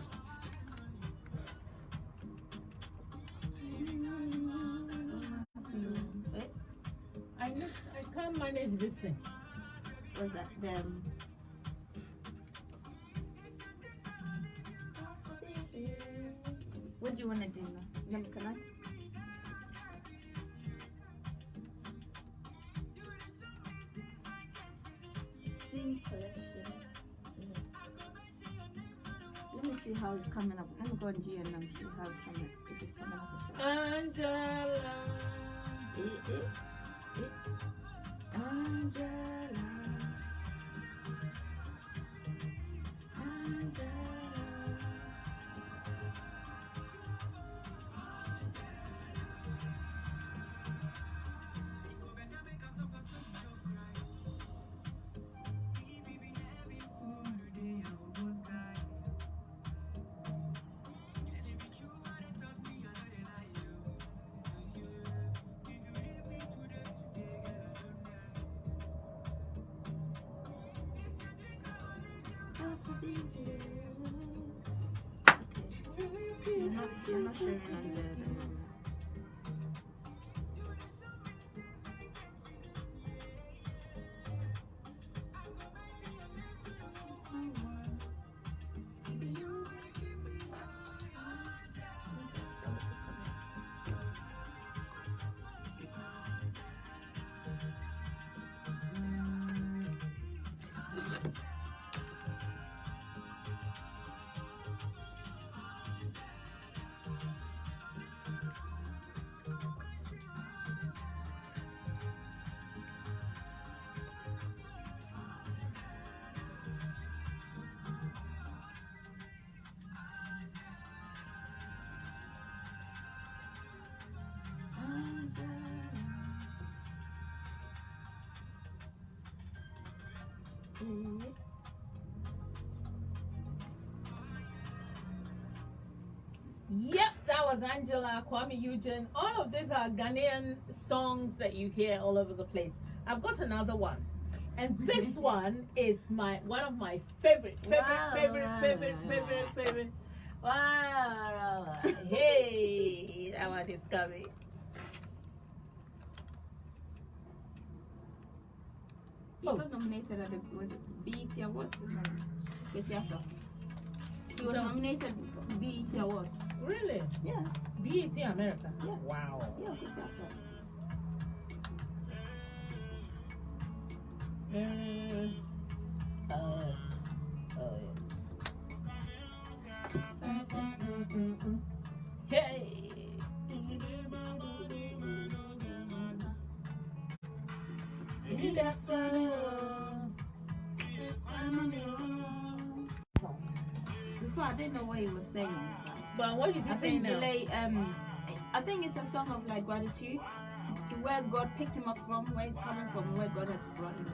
Speaker 1: I can't manage this thing.
Speaker 3: What's that? Them. What do you want to do now? Can I? Sing collection. Let me see how it's coming up. Let me go on G and see how it's coming. If it's coming up.
Speaker 1: Angela.
Speaker 3: Angela. You're not sharing on the.
Speaker 1: Yep, that was Angela, Kwame Eugene. All of these are Ghanaian songs that you hear all over the place. I've got another one, and this one is one of my favorite. Wow! Hey, that one is coming.
Speaker 3: He got nominated at the BET Awards. He was nominated for BET Awards.
Speaker 1: Really?
Speaker 3: Yeah.
Speaker 1: BET America.
Speaker 3: Yeah.
Speaker 1: Wow.
Speaker 3: Yeah, Chris After.
Speaker 1: Hey.
Speaker 3: Before I didn't know what he was saying.
Speaker 1: But what is he
Speaker 3: I
Speaker 1: saying
Speaker 3: think
Speaker 1: now?
Speaker 3: delay. I think it's a song of like gratitude to where God picked him up from, where he's coming from, where God has brought him to.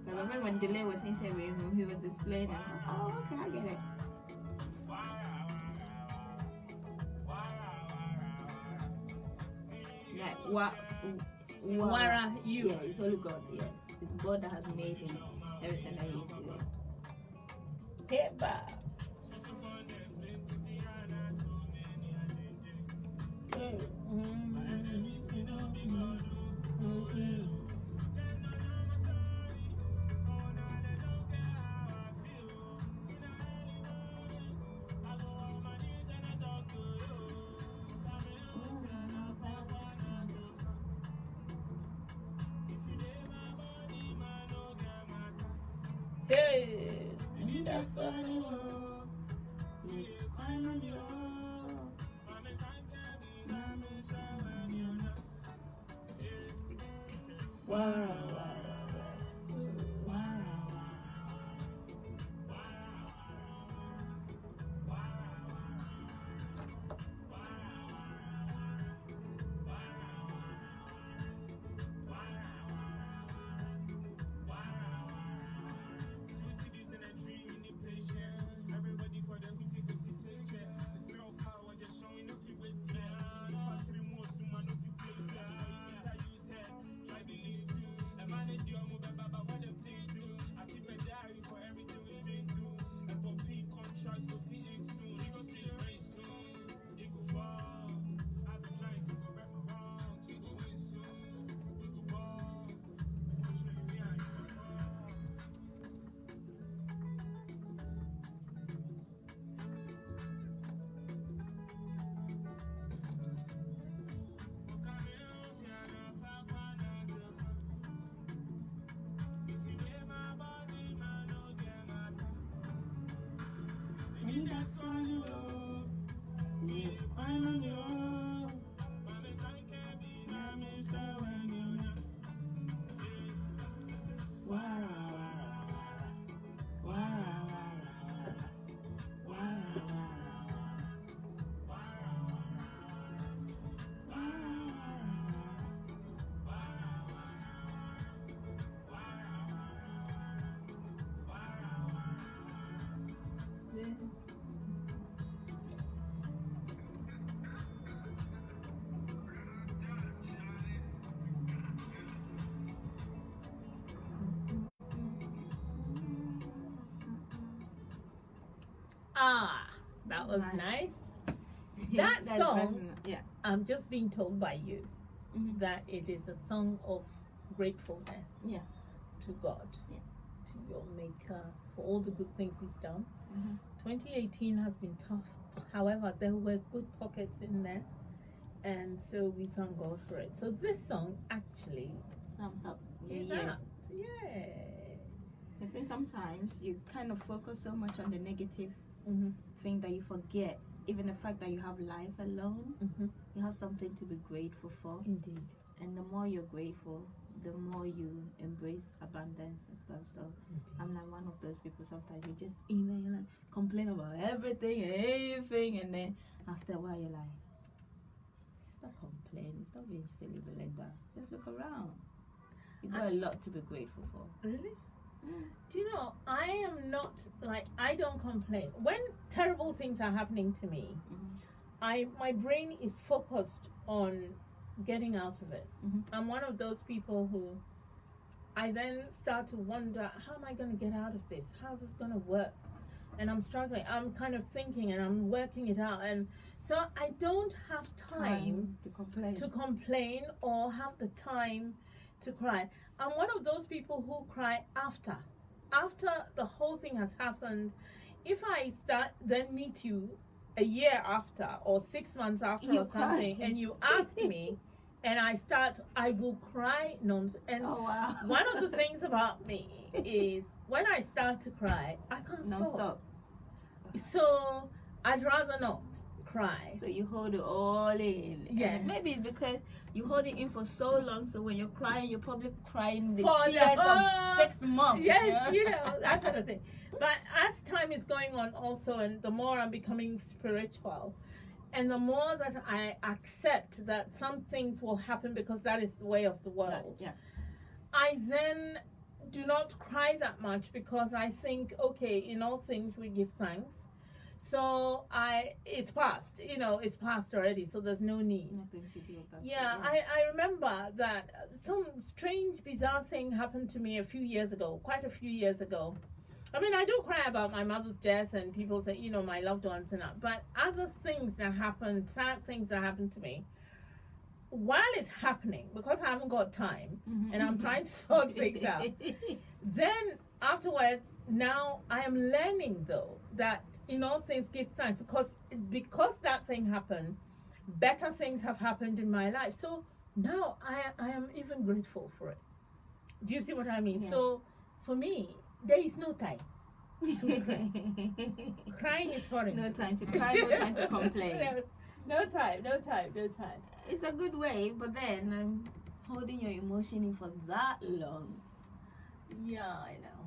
Speaker 3: Because I remember when Delay was interviewing him, he was explaining. Oh, okay, I get it. Like
Speaker 1: Wara, you.
Speaker 3: Yeah, it's only God. Yeah, it's God that has made him everything that he is today.
Speaker 1: Heba. Hey, that's funny. Wow. Ah, that was nice. That
Speaker 3: That's
Speaker 1: song,
Speaker 3: better. Yeah.
Speaker 1: I'm just being told by you
Speaker 3: Mhm.
Speaker 1: that it is a song of gratefulness
Speaker 3: Yeah.
Speaker 1: to God,
Speaker 3: Yeah.
Speaker 1: to your Maker, for all the good things He's done.
Speaker 3: Mhm.
Speaker 1: 2018 has been tough. However, there were good pockets in there, and so we thank God for it. So this song actually
Speaker 3: Sums up.
Speaker 1: is
Speaker 3: Yeah.
Speaker 1: out. Yeah.
Speaker 3: I think sometimes you kind of focus so much on the negative
Speaker 1: Mm-hmm.
Speaker 3: thing that you forget even the fact that you have life alone.
Speaker 1: Mm-hmm.
Speaker 3: You have something to be grateful for.
Speaker 1: Indeed.
Speaker 3: And the more you're grateful, the more you embrace abundance and stuff. So I'm like one of those people. Sometimes you just in there, you like complain about everything and anything, and then after a while you're like, stop complaining, stop being silly, Belinda. Just look around. You got a lot to be grateful for.
Speaker 1: Really? Do you know, I am not like, I don't complain. When terrible things are happening to me, my brain is focused on getting out of it.
Speaker 3: Mhm.
Speaker 1: I'm one of those people who I then start to wonder, how am I going to get out of this? How's this going to work? And I'm struggling. I'm kind of thinking and I'm working it out. And so I don't have time
Speaker 3: to complain.
Speaker 1: or have the time to cry. I'm one of those people who cry after the whole thing has happened. If I then meet you a year after or 6 months after
Speaker 3: You
Speaker 1: or something,
Speaker 3: cry.
Speaker 1: and you ask me, and I will cry nonsense. And
Speaker 3: Oh wow.
Speaker 1: one of the things about me is when I start to cry, I can't
Speaker 3: Non-stop.
Speaker 1: So I'd rather not cry.
Speaker 3: So you hold it all in.
Speaker 1: Yes.
Speaker 3: And maybe it's because you hold it in for so long, so when you're crying, you're probably crying the
Speaker 1: For the
Speaker 3: tears
Speaker 1: whole-
Speaker 3: of 6 months.
Speaker 1: Yes,
Speaker 3: yeah?
Speaker 1: you know, that sort of thing. But as time is going on also, and the more I'm becoming spiritual, and the more that I accept that some things will happen because that is the way of the world,
Speaker 3: Yeah.
Speaker 1: I then do not cry that much because I think, okay, in all things we give thanks. So it's past, it's past already, so there's no need.
Speaker 3: Nothing to do with that.
Speaker 1: Yeah, I remember that some strange, bizarre thing happened to me quite a few years ago. I mean, I do cry about my mother's death and people say, my loved ones and that. But other things that happened, sad things that happened to me, while it's happening, because I haven't got time and I'm trying to sort things out, then afterwards, now I am learning though that in all things give thanks because that thing happened, better things have happened in my life. So now I am even grateful for it. Do you see what I mean?
Speaker 3: Yeah.
Speaker 1: So for me, there is no time to cry. Crying is foreign.
Speaker 3: No time to cry, no time to complain.
Speaker 1: No time.
Speaker 3: It's a good way, but then holding your emotion in for that long
Speaker 1: Yeah, I know.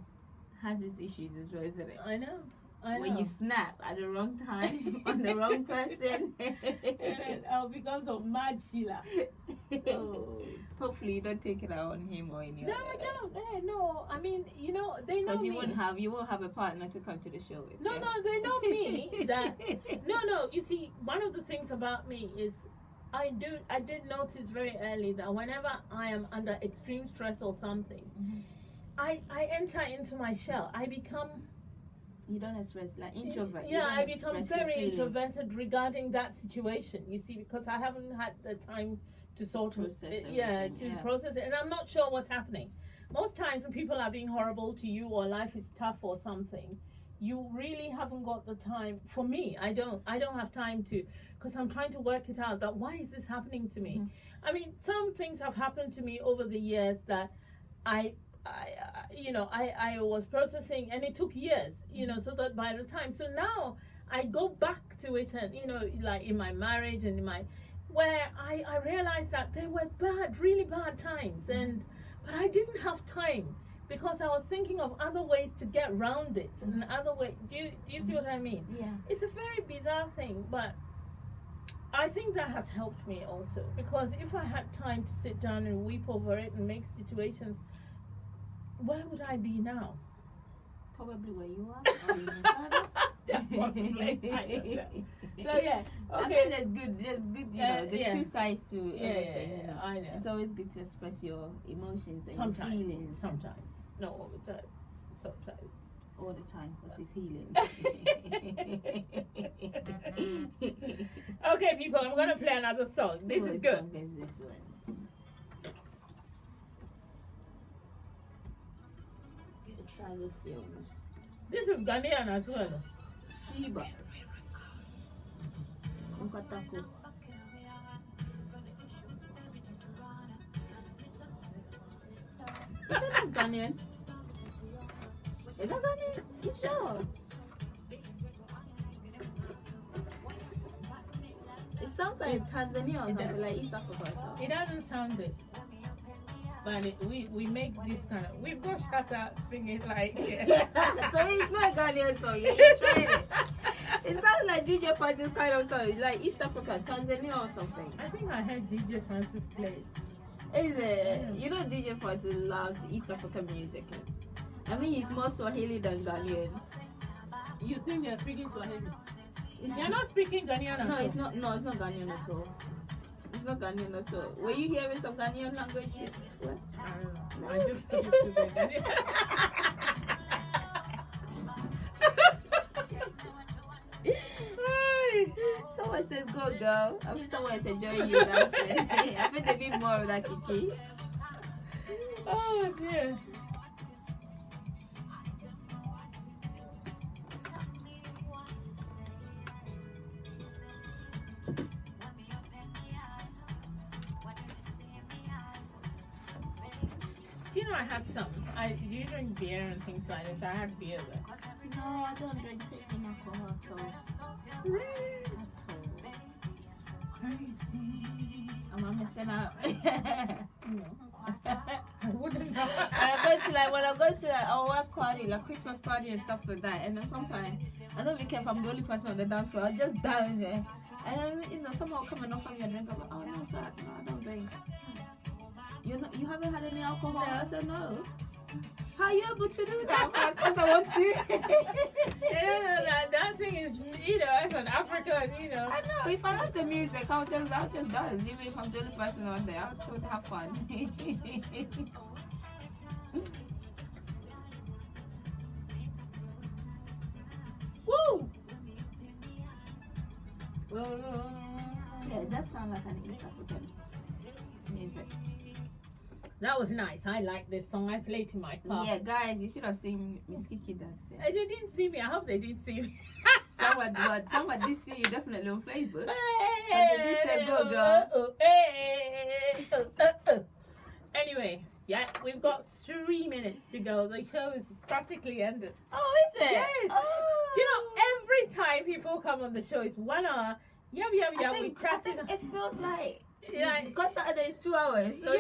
Speaker 3: has its issues as well, isn't it?
Speaker 1: I know.
Speaker 3: When you snap at the wrong time on the wrong person.
Speaker 1: And I'll become so mad, Sheila. Oh.
Speaker 3: Hopefully you don't take it out on him or anyone.
Speaker 1: No, I don't. No, I mean, they know
Speaker 3: Because
Speaker 1: me.
Speaker 3: you won't have a partner to come to the show with.
Speaker 1: No, they know me. No. You see, one of the things about me is I did notice very early that whenever I am under extreme stress or something, I enter into my shell. I become.
Speaker 3: You don't express like introvert.
Speaker 1: Yeah, I
Speaker 3: You don't
Speaker 1: become
Speaker 3: express your
Speaker 1: very
Speaker 3: feelings.
Speaker 1: introverted regarding that situation. You see, because I haven't had the time to sort of process it, and I'm not sure what's happening. Most times when people are being horrible to you or life is tough or something, you really haven't got the time. For me, I don't have time to, because I'm trying to work it out. That why is this happening to me? I mean, some things have happened to me over the years that I was processing, and it took years, so that by the time, so now I go back to it, and like in my marriage and where I realized that there were really bad times, but I didn't have time because I was thinking of other ways to get around it and other way. Do you see what I mean?
Speaker 3: Yeah.
Speaker 1: It's a very bizarre thing, but I think that has helped me also, because if I had time to sit down and weep over it and make situations, where would I be now?
Speaker 3: Probably where you are. Or even further.
Speaker 1: Possibly. I don't know. So yeah,
Speaker 3: I
Speaker 1: okay.
Speaker 3: think there's good, the two sides to everything.
Speaker 1: Yeah, I know.
Speaker 3: It's always good to express your emotions and your feelings.
Speaker 1: Sometimes, not all the time. Sometimes.
Speaker 3: All the time, because it's healing.
Speaker 1: Okay, people, I'm gonna play another song. This is good.
Speaker 3: This one. Travel films.
Speaker 1: This is Ghanaian as well.
Speaker 3: Shiba. Nkatako. That's Ghanaian. Is that Ghanaian? You sure? It sounds like Tanzania or something, like East Africa.
Speaker 1: It doesn't sound good. But we make this kind of, we've got Shata singing like,
Speaker 3: So it's not Ghanaian song, you tried it. It sounds like DJ Francis kind of song, like East Africa, Tanzania or something.
Speaker 1: I think I heard DJ Francis play.
Speaker 3: Is it? You know DJ Francis loves East African music. I mean he's more Swahili than Ghanaian.
Speaker 1: You think you're speaking Swahili? You're not speaking Ghanaian at
Speaker 3: No,
Speaker 1: all.
Speaker 3: it's not Ghanaian at all. It's not Ghanaian at all. Were you hearing some Ghanaian language? What?
Speaker 1: I don't know. I just put it to the Ghanaian.
Speaker 3: Someone says go girl. I mean someone is enjoying you dancing. I think they need more of that Kiki.
Speaker 1: Oh dear. You know, I had some. Do you drink beer and things like this? I had beer there.
Speaker 3: No, I don't drink taking alcohol at all. Am I missing out?
Speaker 1: No. I wouldn't know.
Speaker 3: When I go to like a work party, like Christmas party and stuff like that, and then sometimes I don't be care if I'm the only person on the dance floor. I just dance there, and then someone will come and offer me a drink. I'm like, oh no, sorry, no, I don't drink. You haven't had any alcohol? I said no. How are you able to do that? Because I want to.
Speaker 1: Dancing is, as an African,
Speaker 3: I know. If I love the music, I'll just dance. Even if I'm the only person on there, I'll still have fun.
Speaker 1: Woo!
Speaker 3: Yeah, that sounds like an East African music.
Speaker 1: That was nice. I like this song. I played in my car.
Speaker 3: Yeah, guys, you should have seen Miss Kiki dancing.
Speaker 1: They didn't see me. I hope they didn't see me.
Speaker 3: Someone did see you definitely on Facebook.
Speaker 1: Hey,
Speaker 3: And they did say, go girl.
Speaker 1: Anyway, yeah, we've got 3 minutes to go. The show is practically ended.
Speaker 3: Oh, is it?
Speaker 1: Yes.
Speaker 3: Oh.
Speaker 1: Do you know, every time people come on the show, it's 1 hour. We chatting.
Speaker 3: I think it feels like,
Speaker 1: Yeah,
Speaker 3: because Saturday is 2 hours. So
Speaker 1: so you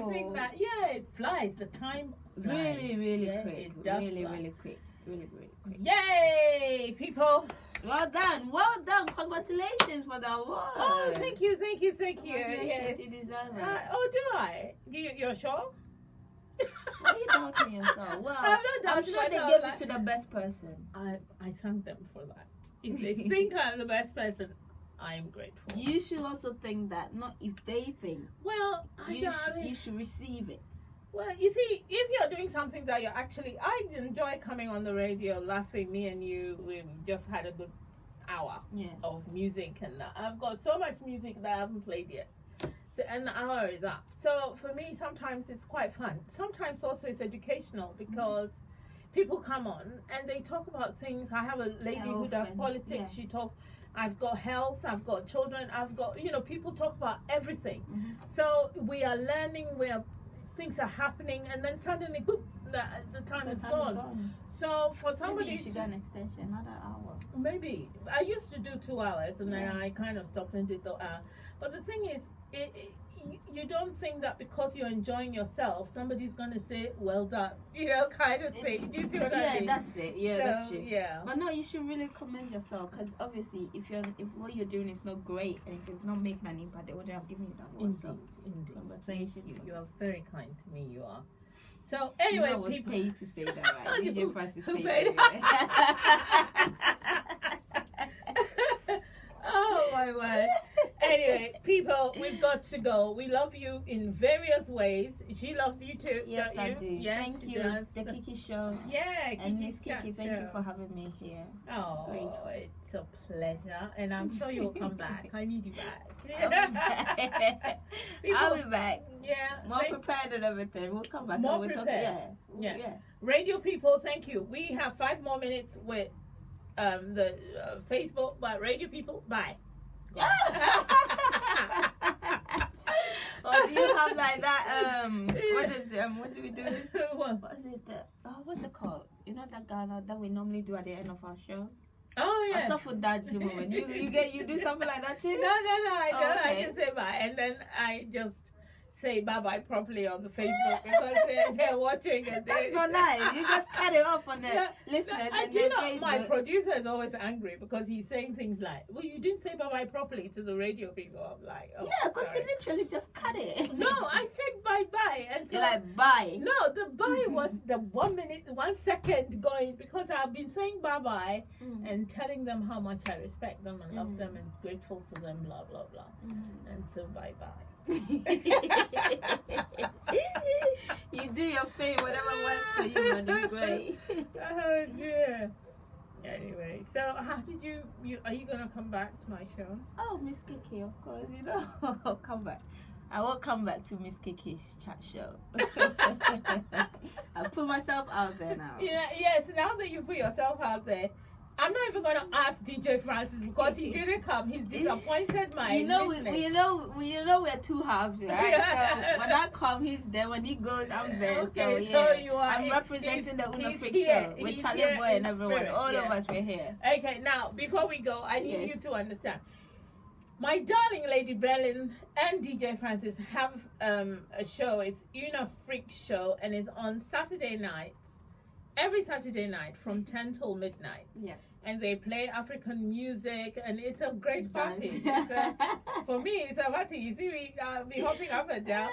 Speaker 3: Oh.
Speaker 1: think that, it flies. The time flies.
Speaker 3: really
Speaker 1: Yeah,
Speaker 3: quick.
Speaker 1: it does
Speaker 3: Really,
Speaker 1: fly.
Speaker 3: really quick. Really quick.
Speaker 1: Yay, people.
Speaker 3: Well done. Congratulations for the award.
Speaker 1: Oh, thank you.
Speaker 3: Congratulations,
Speaker 1: Yes.
Speaker 3: you deserve it.
Speaker 1: Do I? You're sure?
Speaker 3: Why are you doubting yourself? Well,
Speaker 1: I'm not
Speaker 3: I'm
Speaker 1: doubting
Speaker 3: sure they
Speaker 1: myself,
Speaker 3: gave
Speaker 1: like-
Speaker 3: it to the best person.
Speaker 1: I thank them for that. If they think I'm the best person, I am grateful.
Speaker 3: You should also think that, not if they think.
Speaker 1: Well,
Speaker 3: You should receive it.
Speaker 1: well, you see, if you're doing something that you're actually, I enjoy coming on the radio, laughing. Me and you, we just had a good hour
Speaker 3: Yeah.
Speaker 1: of music, and I've got so much music that I haven't played yet. So, and the hour is up. So for me, sometimes it's quite fun. Sometimes also it's educational because people come on and they talk about things. I have a lady who does
Speaker 3: Often,
Speaker 1: politics.
Speaker 3: yeah.
Speaker 1: She talks. I've got health. I've got children. I've got people talk about everything.
Speaker 3: Mhm.
Speaker 1: So we are learning. Things are happening, and then suddenly, boop, the time is gone. So for
Speaker 3: Maybe
Speaker 1: somebody
Speaker 3: you should do an extension, another hour.
Speaker 1: maybe I used to do 2 hours, and then
Speaker 3: Yeah.
Speaker 1: I kind of stopped and did the hour. But the thing is, you don't think that because you're enjoying yourself, somebody's gonna say, "Well done," kind of thing. Do you see what I
Speaker 3: Yeah,
Speaker 1: mean?
Speaker 3: that's it. Yeah,
Speaker 1: So,
Speaker 3: that's true.
Speaker 1: Yeah.
Speaker 3: But no, you should really commend yourself, because obviously, if what you're doing is not great and if it's not making an impact, they wouldn't have given you that award. So,
Speaker 1: Indeed.
Speaker 3: congratulations.
Speaker 1: Thank you. You are very kind to me. You are. So
Speaker 3: you
Speaker 1: anyway,
Speaker 3: know I was
Speaker 1: people.
Speaker 3: paid to say that, right?
Speaker 1: Who-
Speaker 3: DJ Francis
Speaker 1: who
Speaker 3: paid.
Speaker 1: paid? Oh my word. Anyway, Okay, people, we've got to go. We love you in various ways. She loves you too.
Speaker 3: Yes,
Speaker 1: don't
Speaker 3: I
Speaker 1: you?
Speaker 3: do.
Speaker 1: Yes,
Speaker 3: Thank
Speaker 1: she
Speaker 3: you,
Speaker 1: does.
Speaker 3: the Kiki Show.
Speaker 1: Yeah,
Speaker 3: And
Speaker 1: Kiki's
Speaker 3: Miss Kiki,
Speaker 1: Cat
Speaker 3: thank you
Speaker 1: Show.
Speaker 3: for having me here.
Speaker 1: Oh,
Speaker 3: Grateful.
Speaker 1: it's a pleasure, and I'm sure you'll come back. I need you back.
Speaker 3: I'll be back. I'll be back.
Speaker 1: Yeah,
Speaker 3: More
Speaker 1: thank-
Speaker 3: prepared and everything. We'll come back.
Speaker 1: More
Speaker 3: and we'll talk.
Speaker 1: prepared.
Speaker 3: Yeah.
Speaker 1: Yeah. Radio people, thank you. We have 5 more minutes with the Facebook, but radio people, bye.
Speaker 3: Or do you have like that? What is what do we do?
Speaker 1: What?
Speaker 3: What is it? What's it called? You know that Ghana that we normally do at the end of our show.
Speaker 1: Oh
Speaker 3: I
Speaker 1: yeah.
Speaker 3: suffered that the moment. You do something like that too.
Speaker 1: No, I
Speaker 3: Oh,
Speaker 1: don't. I
Speaker 3: okay.
Speaker 1: can say bye, and then I just say bye bye properly on the Facebook because they're watching and
Speaker 3: That's not nice. You just cut it off on the
Speaker 1: Yeah,
Speaker 3: listeners
Speaker 1: I
Speaker 3: and
Speaker 1: do
Speaker 3: then
Speaker 1: know my
Speaker 3: Facebook.
Speaker 1: producer is always angry because he's saying things like, "Well, you didn't say bye bye properly to the radio people." I'm like, "Oh,
Speaker 3: Yeah, because
Speaker 1: sorry."
Speaker 3: you literally just cut it.
Speaker 1: No, I said bye bye, and so
Speaker 3: You're like, bye.
Speaker 1: no, the bye was the 1 minute, 1 second going because I've been saying bye bye and telling them how much I respect them and love them and grateful to them, blah blah blah, and so bye bye.
Speaker 3: You do your thing, whatever works for you, man. It's great.
Speaker 1: Oh dear. Anyway, so how did you are you gonna come back to my show?
Speaker 3: Oh, Miss Kiki, of course, you know. I'll come back. I will come back to Miss Kiki's chat show. I'll put myself out there now.
Speaker 1: Yeah, yes, now that you put yourself out there, I'm not even gonna ask DJ Francis because he didn't come. He's disappointed my
Speaker 3: You know,
Speaker 1: listeners.
Speaker 3: we know we're two halves, right? So when I come, he's there. When he goes, I'm there.
Speaker 1: Okay,
Speaker 3: so
Speaker 1: so
Speaker 3: yeah,
Speaker 1: you are-
Speaker 3: I'm representing the Una
Speaker 1: he's
Speaker 3: Freak
Speaker 1: here.
Speaker 3: show with
Speaker 1: He's
Speaker 3: Charlie
Speaker 1: here
Speaker 3: Boy
Speaker 1: in
Speaker 3: and everyone.
Speaker 1: spirit,
Speaker 3: All of
Speaker 1: yeah.
Speaker 3: us, we're here.
Speaker 1: Okay, now before we go, I need
Speaker 3: Yes.
Speaker 1: you to understand. My darling Lady Berlin and DJ Francis have a show. It's Una Freak Show, and it's on Saturday nights, every Saturday night from 10 till midnight.
Speaker 3: Yeah.
Speaker 1: And they play African music, and it's a great party.
Speaker 3: Dance.
Speaker 1: For me, it's a party. You see me be hopping up and down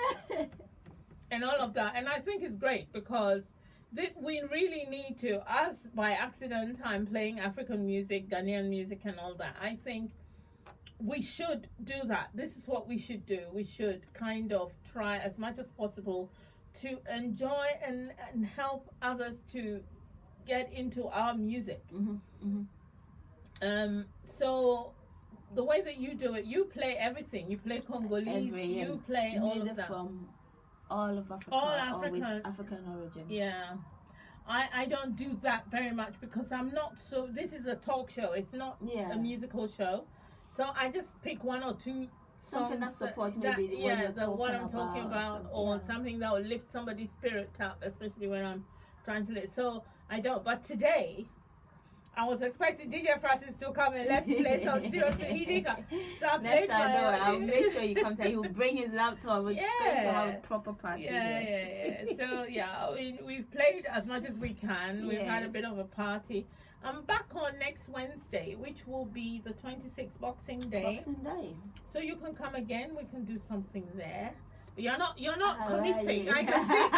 Speaker 1: and all of that. And I think it's great because we really need to, as by accident, I'm playing African music, Ghanaian music, and all that. I think we should do that. This is what we should do. We should kind of try as much as possible to enjoy and help others to get into our music. So the way that you do it, you play everything. You play Congolese, you play all
Speaker 3: music
Speaker 1: of that.
Speaker 3: from all of Africa,
Speaker 1: All
Speaker 3: or with
Speaker 1: African.
Speaker 3: African origin.
Speaker 1: Yeah. I don't do that very much because I'm not so. This is a talk show. It's not
Speaker 3: Yeah.
Speaker 1: a musical show. So I just pick 1 or 2
Speaker 3: Something that
Speaker 1: songs
Speaker 3: supports
Speaker 1: that-
Speaker 3: maybe what
Speaker 1: yeah,
Speaker 3: you're
Speaker 1: what I'm
Speaker 3: talking
Speaker 1: talking about,
Speaker 3: about,
Speaker 1: or
Speaker 3: yeah.
Speaker 1: something that will lift somebody's spirit up, especially when I'm trying to lift. So I don't. But today, I was expecting DJ Francis to come and let's play some serious. He didn't come. So I
Speaker 3: Next
Speaker 1: played
Speaker 3: time,
Speaker 1: my
Speaker 3: I'll make sure you come. He'll bring his laptop. We're going to
Speaker 1: Yeah.
Speaker 3: have a proper party.
Speaker 1: Yeah. So yeah, we've played as much as we can. We've had a
Speaker 3: Yes.
Speaker 1: bit of a party. I'm back on next Wednesday, which will be the 26th Boxing Day.
Speaker 3: Boxing Day.
Speaker 1: So you can come again. We can do something there. You're not
Speaker 3: How are
Speaker 1: committing.
Speaker 3: you?
Speaker 1: I can see.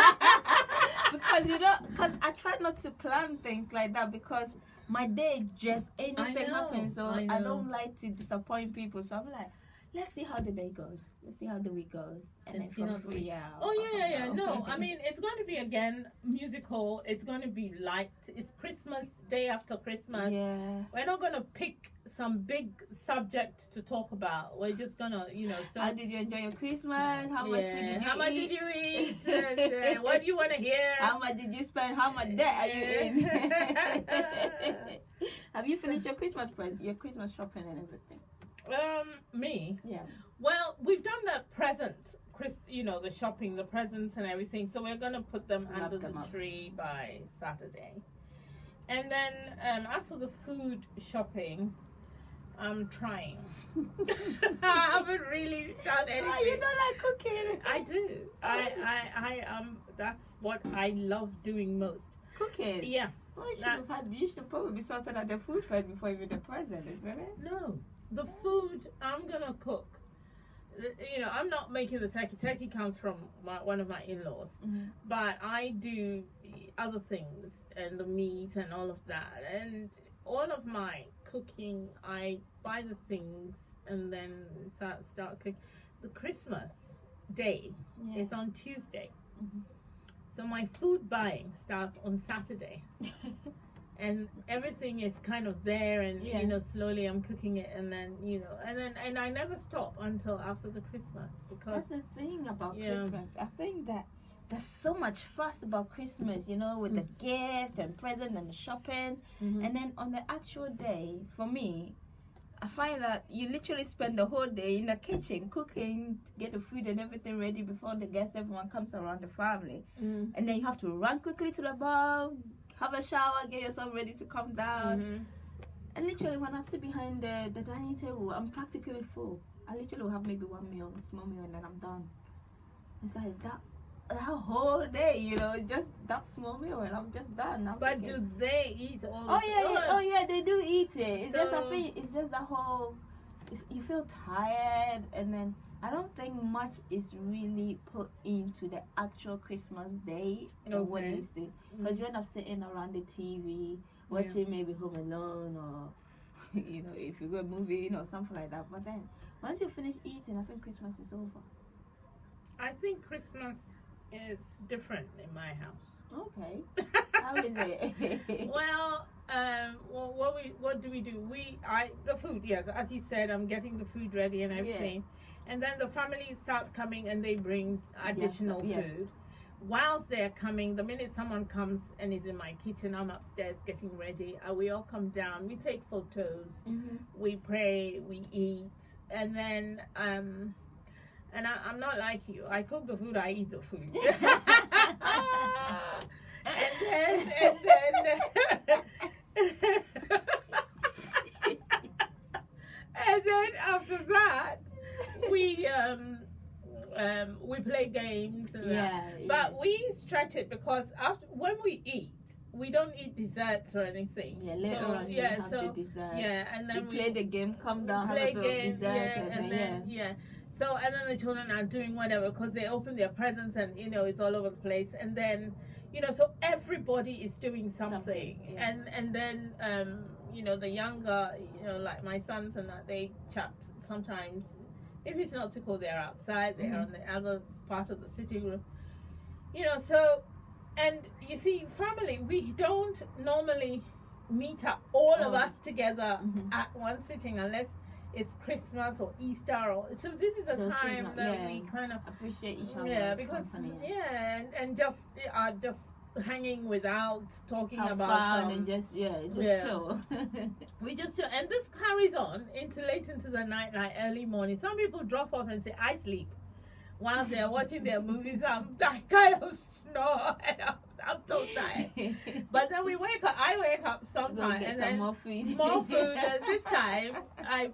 Speaker 3: because I try not to plan things like that because my day just anything
Speaker 1: know,
Speaker 3: happens. So
Speaker 1: I
Speaker 3: I
Speaker 1: know.
Speaker 3: don't like to disappoint people. So I'm like, let's see how the day goes. Let's see how the week goes. And
Speaker 1: Let's
Speaker 3: then
Speaker 1: see how
Speaker 3: from
Speaker 1: the week-
Speaker 3: free out.
Speaker 1: Oh yeah. No, I mean it's going to be again musical. It's going to be light. It's Christmas, day after Christmas.
Speaker 3: Yeah.
Speaker 1: We're not going to pick some big subject to talk about. We're just gonna, So
Speaker 3: How did you enjoy your Christmas? How much food did you
Speaker 1: how much
Speaker 3: eat?
Speaker 1: did you eat? And, what do you want to hear?
Speaker 3: How much did you spend? How much debt are you in? Have you finished your Christmas Christmas shopping and everything?
Speaker 1: Me.
Speaker 3: Yeah.
Speaker 1: Well, we've done the present, the shopping, the presents and everything. So we're gonna put them
Speaker 3: Wrap
Speaker 1: under
Speaker 3: them
Speaker 1: the
Speaker 3: up.
Speaker 1: tree by Saturday. And then as for the food shopping, I'm trying. I haven't really done anything.
Speaker 3: Oh, you don't like cooking?
Speaker 1: I do. I that's what I love doing most.
Speaker 3: Cooking?
Speaker 1: Yeah.
Speaker 3: Oh, you should probably be sorted out the food first before even the present, isn't it?
Speaker 1: No. The food I'm gonna cook. I'm not making the turkey. Turkey comes from one of my in-laws, but I do other things and the meat and all of that. And all of my cooking. I buy the things and then start cooking. The Christmas day is on Tuesday. So my food buying starts on Saturday. And everything is kind of there, and you know, slowly I'm cooking it, and then and I never stop until after the Christmas, because
Speaker 3: that's the thing about Christmas. I think that there's so much fuss about Christmas, you know, with the gift and present and the shopping, and then on the actual day, for me, I find that you literally spend the whole day in the kitchen cooking, get the food and everything ready before the guests, everyone comes around the family, and then you have to run quickly to the bar, have a shower, get yourself ready to come down. And literally when I sit behind the dining table, I'm practically full. I literally will have maybe one meal, small meal, and then I'm done. It's like that whole day, you know, just that small meal, and I'm just done.
Speaker 1: But do they eat all the
Speaker 3: Oh yeah, they do eat it. It's just, I think it's just the whole, you feel tired, and then I don't think much is really put into the actual Christmas day and what is it, because you end up sitting around the TV watching maybe Home Alone, or you know, if you go moving or something like that. But then once you finish eating, I think Christmas is over.
Speaker 1: I think Christmas is different in my house.
Speaker 3: Okay. How is it?
Speaker 1: Well, what do we do? The food, yes, as you said, I'm getting the food ready and everything. And then the family starts coming and they bring additional food. Whilst they're coming, the minute someone comes and is in my kitchen, I'm upstairs getting ready. We all come down, we take photos, we pray, we eat, and then and I'm not like you. I cook the food, I eat the food. and then after that, we play games and but we stretch it, because when we eat, we don't eat desserts or anything.
Speaker 3: Later on you have the dessert.
Speaker 1: And then
Speaker 3: we play the game, come down, have a bit of dessert, and then
Speaker 1: So, and then the children are doing whatever, because they open their presents, and you know, it's all over the place. And then, you know, so everybody is doing something. And then you know, the younger, you know, like my sons and that, they chat sometimes. If it's not too cold, they're outside, they're on the other part of the sitting room, you know. So, and you see, family, we don't normally meet up, all of us together at one sitting, unless it's Christmas or Easter, or so this is a time that we kind of
Speaker 3: appreciate each other.
Speaker 1: Because and just hanging without talking
Speaker 3: have
Speaker 1: about
Speaker 3: fun and just chill.
Speaker 1: We just chill, and this carries on into late into the night, like early morning. Some people drop off and say, I sleep, while they're watching their movies. I kind of snore, and I'm so tired. But then we wake up. I wake up sometime, and then
Speaker 3: more food.
Speaker 1: And this time I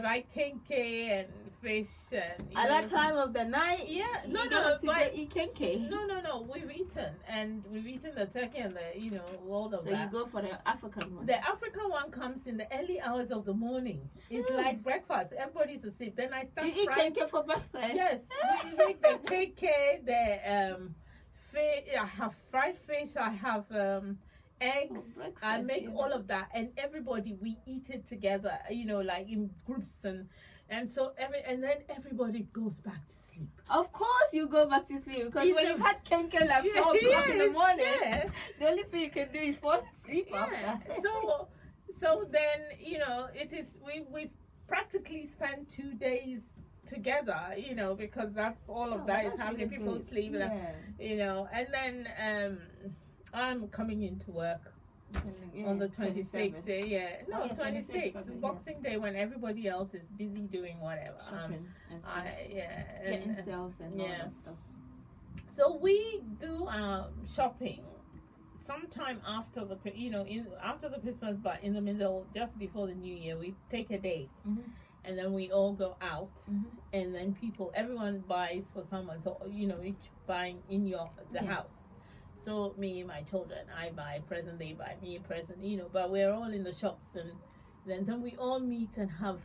Speaker 1: buy kenkey and fish, and
Speaker 3: at that time of the night. Eat kenkey.
Speaker 1: No. We've eaten the turkey and the all of that.
Speaker 3: So you go for the African one.
Speaker 1: The African one comes in the early hours of the morning. It's like breakfast. Everybody's asleep. Then I start.
Speaker 3: You eat kenkey for breakfast?
Speaker 1: Yes, we make the kenkey, the fish. I have fried fish. I have eggs. I make all of that, and everybody, we eat it together. You know, like in groups, and so and then everybody goes back to sleep.
Speaker 3: Of course, you go back to sleep, because when you've had kenkey like 4 o'clock in the morning, the only thing you can do is fall asleep after.
Speaker 1: So then it is. We practically spend 2 days together, because that's all of that is happening.
Speaker 3: Really
Speaker 1: people
Speaker 3: good.
Speaker 1: sleep, and then I'm coming into work on the 26th. 26th, Boxing Day, when everybody else is busy doing whatever.
Speaker 3: Shopping and stuff.
Speaker 1: Getting
Speaker 3: sales and all that stuff.
Speaker 1: So we do shopping sometime after after the Christmas, but in the middle, just before the New Year, we take a day. And then we all go out, and then everyone buys for someone. So each buying in the house. So me, my children, I buy a present, they buy me a present, but we're all in the shops, and then we all meet and have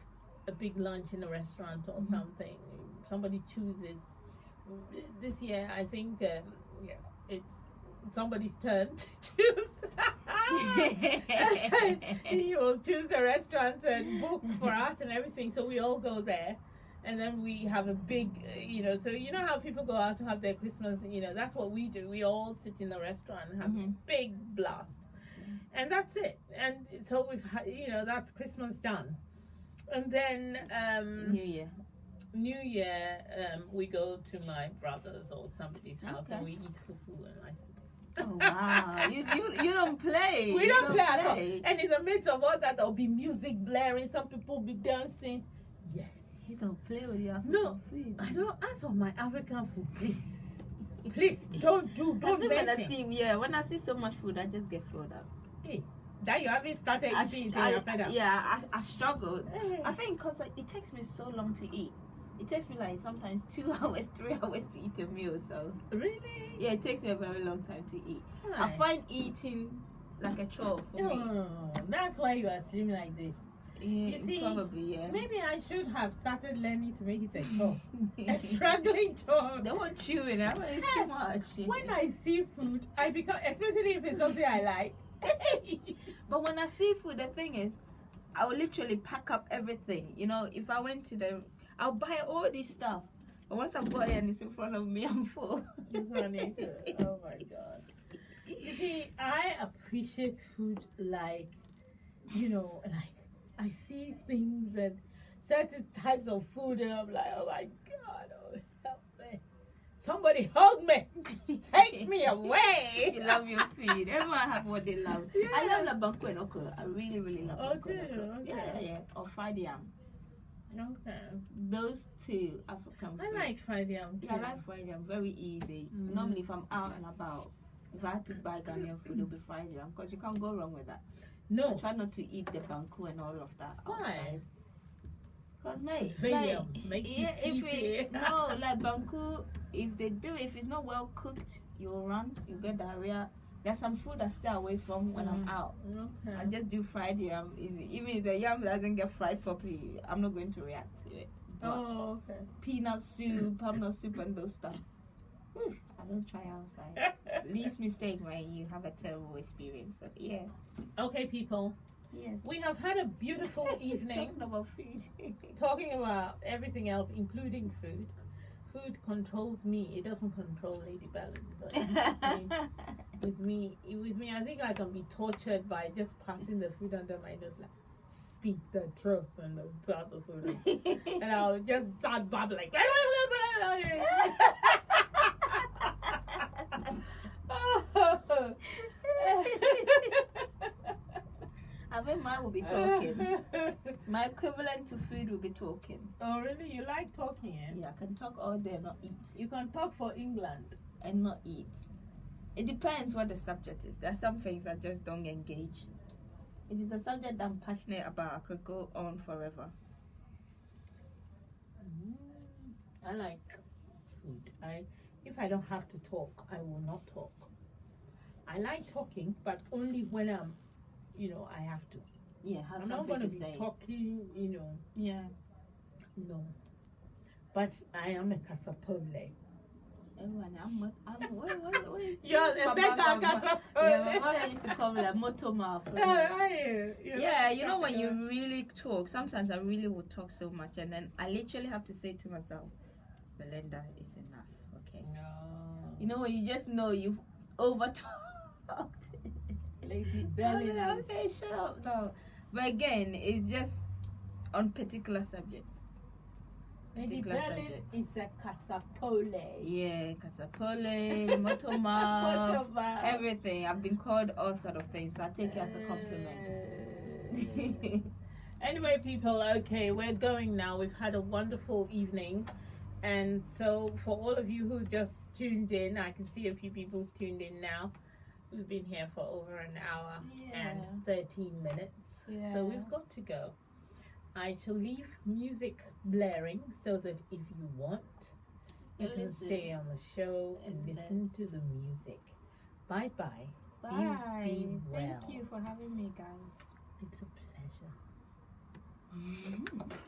Speaker 1: a big lunch in a restaurant or something. Somebody chooses. This year, I think it's somebody's turn to choose. And he will choose the restaurant and book for us and everything. So we all go there. And then we have a big, so you know how people go out to have their Christmas, that's what we do. We all sit in the restaurant and have a big blast. And that's it. And so we've had, that's Christmas done. And then New Year, we go to my brother's or somebody's house and we eat fufu and rice.
Speaker 3: Oh wow! You don't play.
Speaker 1: We don't play at all. And in the midst of all that, there'll be music blaring. Some people will be dancing. Yes.
Speaker 3: You don't play with your African food.
Speaker 1: I don't ask for my African food, please. Please don't mention.
Speaker 3: When I see so much food, I just get filled up.
Speaker 1: Hey, that you haven't started eating until you're fed up.
Speaker 3: Yeah, I struggle. Hey. I think because it takes me so long to eat. It takes me like sometimes 2 hours, 3 hours to eat a meal. So
Speaker 1: really,
Speaker 3: yeah, it takes me a very long time to eat. Hi. I find eating like a chore for me.
Speaker 1: That's why you are slim like this.
Speaker 3: Yeah,
Speaker 1: you see,
Speaker 3: probably, yeah.
Speaker 1: Maybe I should have started learning to make it a chore. A struggling chore.
Speaker 3: They won't chew it. It's too much.
Speaker 1: When I see food, I become, especially if it's something I like.
Speaker 3: But when I see food, the thing is, I will literally pack up everything. If I went to I'll buy all this stuff. But once I buy it and it's in front of me, I'm full.
Speaker 1: You're gonna need to. Oh my God. You see, I appreciate food like I see things and certain types of food and I'm like, oh my God, help me. Somebody hug me. Take me away.
Speaker 3: You love your food. Everyone have what they love. Yeah. I love labanku and okra. I really, really love labanku and okra.
Speaker 1: Okay.
Speaker 3: Yeah. Or fried yam.
Speaker 1: Okay.
Speaker 3: Those two African food.
Speaker 1: I like fried yam too.
Speaker 3: Yeah, I like fried yam. Very easy. Normally if I'm out and about, if I had to buy Ghanaian food, it'll be fried yam because you can't go wrong with that.
Speaker 1: No.
Speaker 3: I try not to eat the banku and all of that.
Speaker 1: Why?
Speaker 3: Because, mate, like banku, if it's not well cooked, you'll run, you get diarrhea. There's some food I stay away from when I'm out.
Speaker 1: Okay.
Speaker 3: I just do fried yam. Even if the yam doesn't get fried properly, I'm not going to react to it.
Speaker 1: Oh, okay.
Speaker 3: Peanut soup, palm soup, and those stuff. I don't try outside. Least mistake when you have a terrible experience. So, yeah.
Speaker 1: Okay, people.
Speaker 3: Yes.
Speaker 1: We have had a beautiful evening.
Speaker 3: Talking about food.
Speaker 1: Talking about everything else, including food. Food controls me. It doesn't control Lady Bellin. But with me, I think I can be tortured by just passing the food under my nose, like speak the truth and about the food, and I'll just start babbling.
Speaker 3: I think mine will be talking. My equivalent to food will be talking.
Speaker 1: Oh, really? You like talking, eh?
Speaker 3: Yeah, I can talk all day and not eat.
Speaker 1: You can talk for England.
Speaker 3: And not eat. It depends what the subject is. There are some things I just don't engage. If it's a subject I'm passionate about, I could go on forever.
Speaker 1: I like food. If I don't have to talk, I will not talk. I like talking, but only when I'm, I have to.
Speaker 3: Yeah, have
Speaker 1: I'm
Speaker 3: something
Speaker 1: not going
Speaker 3: to
Speaker 1: to be
Speaker 3: say.
Speaker 1: talking,
Speaker 3: Yeah.
Speaker 1: No. But I am a casapole.
Speaker 3: Everyone, what
Speaker 1: You're a mega casapole.
Speaker 3: Yeah, my mother used to call me like motor mouth.
Speaker 1: Yeah,
Speaker 3: when you really talk, sometimes I really would talk so much, and then I literally have to say to myself, Belinda, it's enough, okay?
Speaker 1: No.
Speaker 3: When you just know you've over talked.
Speaker 1: Lady Bellin.
Speaker 3: Okay, shut up. No. But again, it's just on particular subjects.
Speaker 1: Lady Bellin is a casapole.
Speaker 3: Yeah, casapole, motomouth, everything. I've been called all sort of things, so I take it as a compliment.
Speaker 1: Anyway, people, okay, we're going now. We've had a wonderful evening. And so for all of you who just tuned in, I can see a few people tuned in now. We've been here for over an hour and 13 minutes. Yeah. So we've got to go. I shall leave music blaring so that if you want, you can stay on the show and listen to the music. Bye-bye.
Speaker 3: Bye.
Speaker 1: Be well.
Speaker 3: Thank you for having me, guys.
Speaker 1: It's a pleasure.